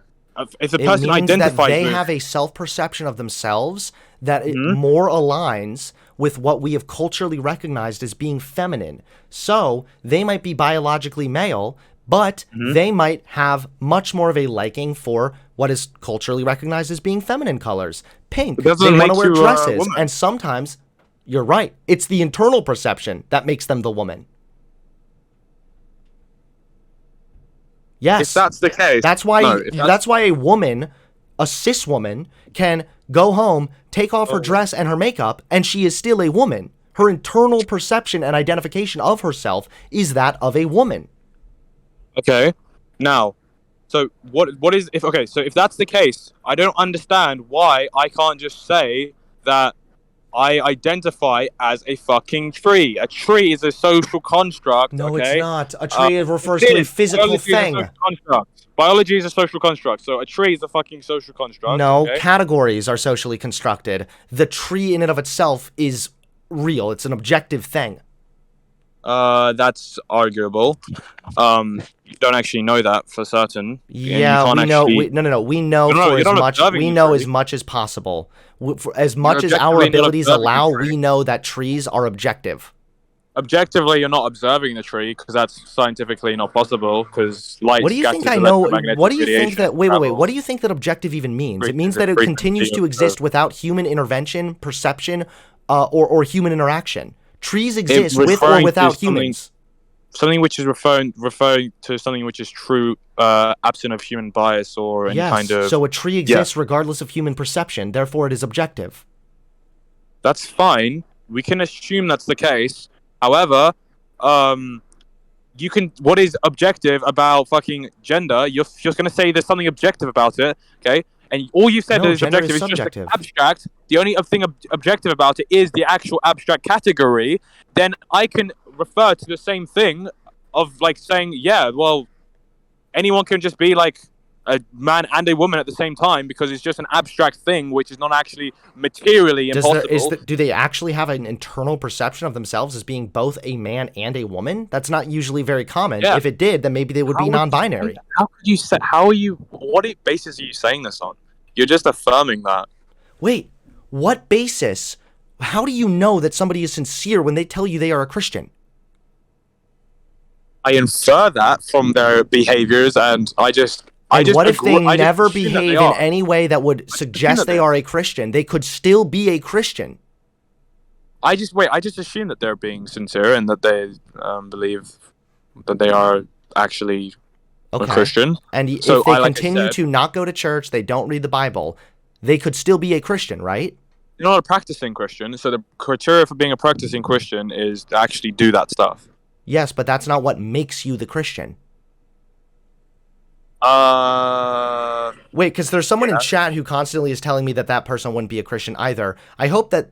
If a person identifies that they have a self-perception of themselves that it more aligns with what we have culturally recognized as being feminine. So they might be biologically male, but they might have much more of a liking for what is culturally recognized as being feminine colors. Pink, they want to wear dresses, and sometimes, you're right, it's the internal perception that makes them the woman. Yes. If that's the case. That's why a woman, a cis woman, can go home, take off her dress and her makeup, and she is still a woman. Her internal perception and identification of herself is that of a woman. Okay. Now, so if that's the case, I don't understand why I can't just say that I identify as a fucking tree. A tree is a social construct. No, it's not. A tree refers to a physical thing. Biology is a social construct, so a tree is a fucking social construct. No, categories are socially constructed. The tree in and of itself is real. It's an objective thing. That's arguable. You don't actually know that for certain. Yeah, we know. We know as much as possible. For as much as our abilities allow, we know that trees are objective. objectively, you're not observing the tree because that's scientifically not possible. Because light What do you think scatters I know? electromagnetic What do you think radiation that? Wait. travels What do you think that objective even means? It means the that it frequency continues to of exist without human intervention, perception, or human interaction. Trees exist with or referring to without something- humans. something which is referring to something which is true, absent of human bias or any Yes. kind of. So a tree exists regardless of human perception. Therefore, it is objective. That's fine. We can assume that's the case. However, you can. What is objective about fucking gender? You're just gonna say there's something objective about it, okay? And all you said No, is gender objective is is just subjective. abstract. The only thing objective about it is the actual abstract category. Then I can refer to the same thing of like saying, yeah, well, anyone can just be like a man and a woman at the same time because it's just an abstract thing which is not actually materially impossible. Do they actually have an internal perception of themselves as being both a man and a woman? That's not usually very common. Yeah. If it did, then maybe they would be non-binary. How could you say? How are you? What basis are you saying this on? You're just affirming that. Wait, what basis? How do you know that somebody is sincere when they tell you they are a Christian? I infer that from their behaviors, and What if they never assume that behave they in are. any way that would suggest they are a Christian? They could still be a Christian. I just assume that they're being sincere and that they believe that they are actually a Christian. And So if they like I continue said- to not go to church, they don't read the Bible, they could still be a Christian, right? You're not a practicing Christian, so the criteria for being a practicing Christian is to actually do that stuff. Yes, but that's not what makes you the Christian. Wait, because there's someone in chat who constantly is telling me that that person wouldn't be a Christian either. I hope that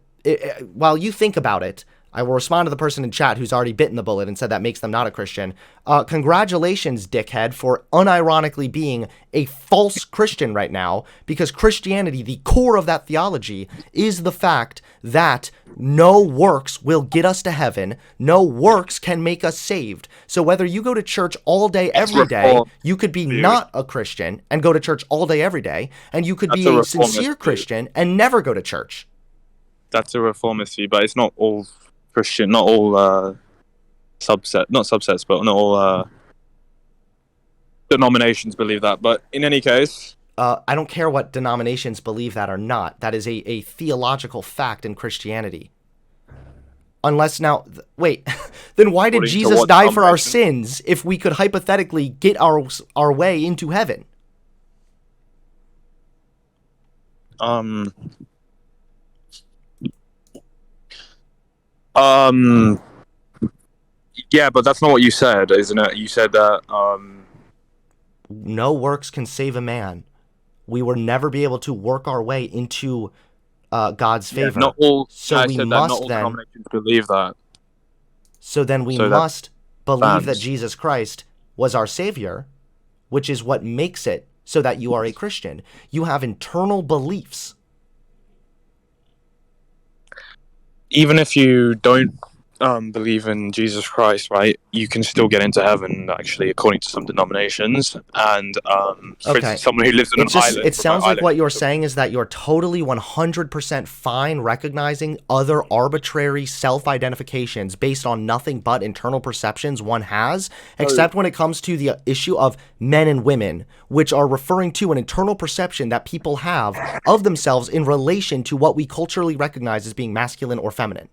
while you think about it, I will respond to the person in chat who's already bitten the bullet and said that makes them not a Christian. Congratulations, dickhead, for unironically being a false Christian right now, because Christianity, the core of that theology, is the fact that no works will get us to heaven. No works can make us saved. So whether you go to church all day, every day, you could be not a Christian and go to church all day, every day, and you could be a sincere Christian and never go to church. That's a reformist view, but it's not all Christian, not all not subsets, but not all denominations believe that. But in any case, I don't care what denominations believe that or not. That is a theological fact in Christianity. Unless now, wait, then why did Jesus die for our sins if we could hypothetically get our way into heaven? Yeah, but that's not what you said, isn't it? You said that no works can save a man. We will never be able to work our way into God's favor. Not all. So I we said must that not all then denominations believe that. So then we must believe that Jesus Christ was our Savior, which is what makes it so that you are a Christian. You have internal beliefs. Even if you don't believe in Jesus Christ, right, you can still get into heaven, actually, according to some denominations. And for instance, someone who lives on an island. It sounds like what you're saying is that you're totally 100% fine recognizing other arbitrary self-identifications based on nothing but internal perceptions one has, except when it comes to the issue of men and women, which are referring to an internal perception that people have of themselves in relation to what we culturally recognize as being masculine or feminine.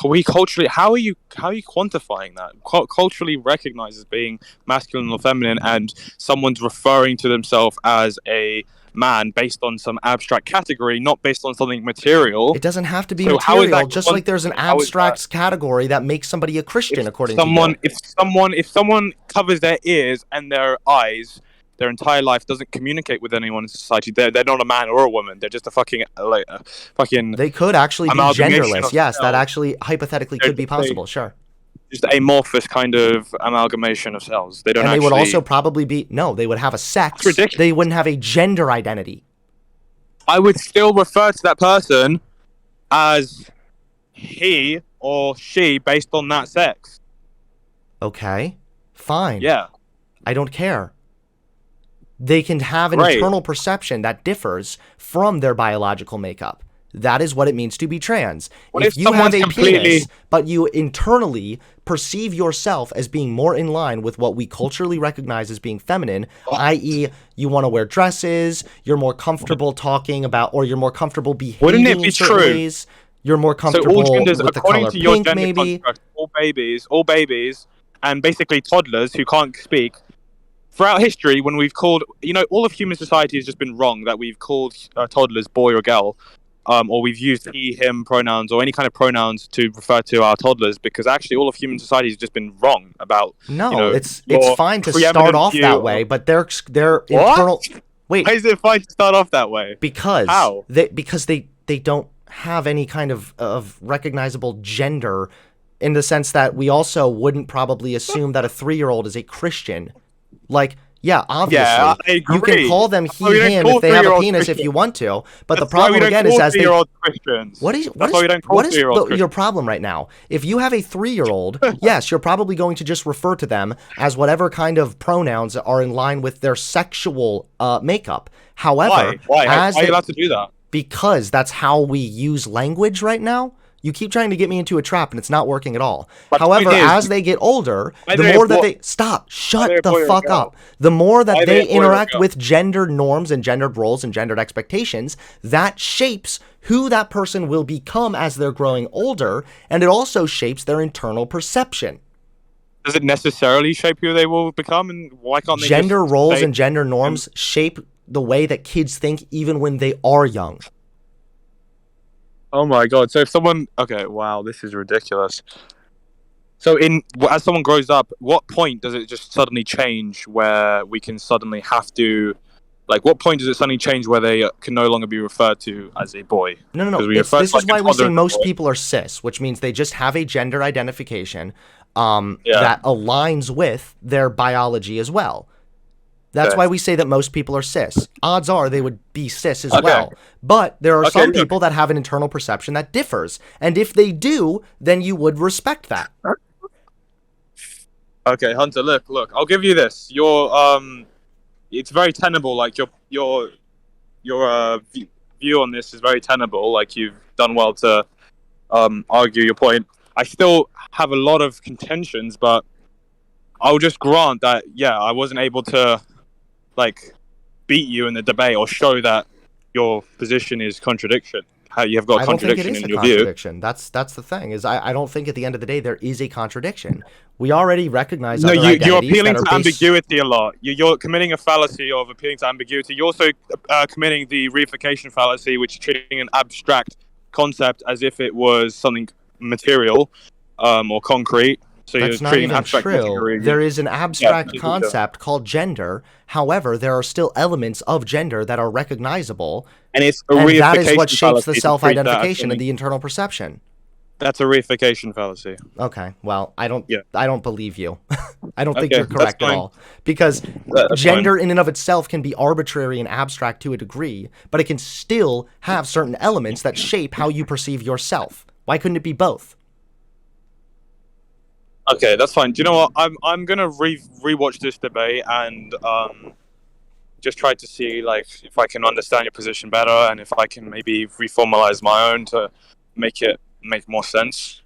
We culturally, how are you quantifying that? Culturally recognized as being masculine or feminine, and someone's referring to themselves as a man based on some abstract category, not based on something material. It doesn't have to be material, just like there's an abstract category that makes somebody a Christian, according to you. If someone covers their ears and their eyes their entire life, doesn't communicate with anyone in society, they're not a man or a woman. They're just a fucking They could actually be genderless. Yes, that actually hypothetically could be possible. Sure. Just amorphous kind of amalgamation of cells. They don't. And they would also probably be they would have a sex. Ridiculous. They wouldn't have a gender identity. I would still refer to that person as he or she based on that sex. Okay, fine. Yeah. I don't care. They can have an internal perception that differs from their biological makeup. That is what it means to be trans. What if if you have someone's a completely- penis, but you internally perceive yourself as being more in line with what we culturally recognize as being feminine, i.e., you want to wear dresses, you're more comfortable talking about, or you're more comfortable Wouldn't behaving it be in certain true? ways, you're more So comfortable all genders, with the according color to your pink, gender maybe. construct, all babies, and basically toddlers who can't speak. Throughout history, when we've called, all of human society has just been wrong that we've called toddlers boy or girl, or we've used he, him pronouns or any kind of pronouns to refer to our toddlers, because actually all of human society has just been wrong about. No, it's your fine to preeminent start off view that of- way, but their What? internal. Wait, Why is it fine to start off that way? because How? they don't have any kind of recognizable gender, in the sense that we also wouldn't probably assume that a 3-year-old is a Christian. Like, yeah, obviously, Yeah, I you can agree. call them That's why we he, don't him call if they have a 3-year-olds penis if Christians. you want to. But the That's why we problem don't again call is as they 3-year-old Christians. what is That's why we don't call 3-year-olds your Christians. problem right now? If you have a 3-year-old, yes, you're probably going to just refer to them as whatever kind of pronouns are in line with their sexual makeup. However, Why? Why as are you they- allowed to do that? because that's how we use language right now. You keep trying to get me into a trap, and it's not working at all. But the However, point is, as they get older, the either more a that boy- they stop, shut either a the boy or fuck girl. up. The more that Either they a boy or interact girl. with gender norms and gendered roles and gendered expectations, that shapes who that person will become as they're growing older, and it also shapes their internal perception. Does it necessarily shape who they will become, and why can't they Gender just roles say- and gender norms shape the way that kids think even when they are young. Oh my god! So if someone, okay, wow, this is ridiculous. So as someone grows up, what point does it just suddenly change where we can suddenly have to, like, what point does it suddenly change where they can no longer be referred to as a boy? No. 'Cause we This refer is to, like, why a we say toddler as a most boy. people are cis, which means they just have a gender identification Yeah. that aligns with their biology as well. That's Okay. why we say that most people are cis. Odds are they would be cis as Okay. well. But there are Okay, some look. people that have an internal perception that differs. And if they do, then you would respect that. Okay, Hunter, look. I'll give you this. It's very tenable. Like your view on this is very tenable. Like, you've done well to argue your point. I still have a lot of contentions, but I'll just grant that, yeah, I wasn't able to, like, beat you in the debate or show that your position is contradiction. How you have got a I don't think it contradiction is in a your view. contradiction. That's the thing. Is I don't think at the end of the day there is a contradiction. We already recognize No, other you're identities appealing that to are based. ambiguity a lot. You're committing a fallacy of appealing to ambiguity. You're also committing the reification fallacy, which is treating an abstract concept as if it was something material or concrete. So That's you're not treating even abstract true. category. There is an abstract Yeah, concept called gender. However, there are still elements of gender that are recognizable, and it's a and reification that is what shapes fallacy the to treat that as self-identification and something- the internal perception. That's a reification fallacy. Okay, well, I don't believe you. I don't think Okay, you're that's correct at fine. all, because That's gender in and of itself can be arbitrary and abstract to a degree, but it can still have certain elements that shape how you perceive yourself. Why couldn't it be both? Okay, that's fine. Do you know what? I'm gonna rewatch this debate and just try to see, like, if I can understand your position better and if I can maybe reformalize my own to make it make more sense.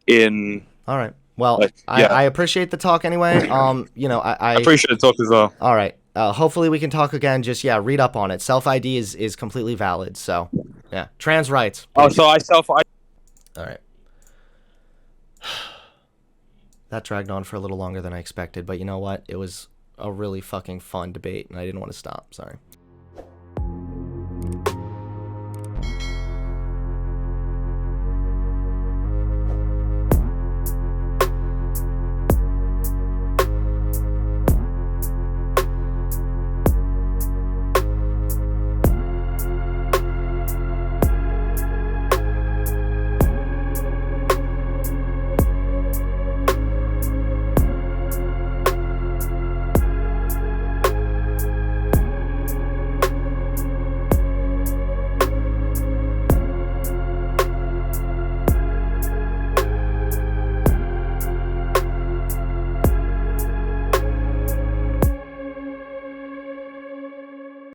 In All right. Well, Like, yeah. I appreciate the talk anyway. I appreciate the talk as well. All right. Hopefully we can talk again. Just, read up on it. Self-ID is completely valid. So, yeah. Trans rights. Oh, please. so All right. That dragged on for a little longer than I expected, but you know what? It was a really fucking fun debate, and I didn't want to stop. Sorry.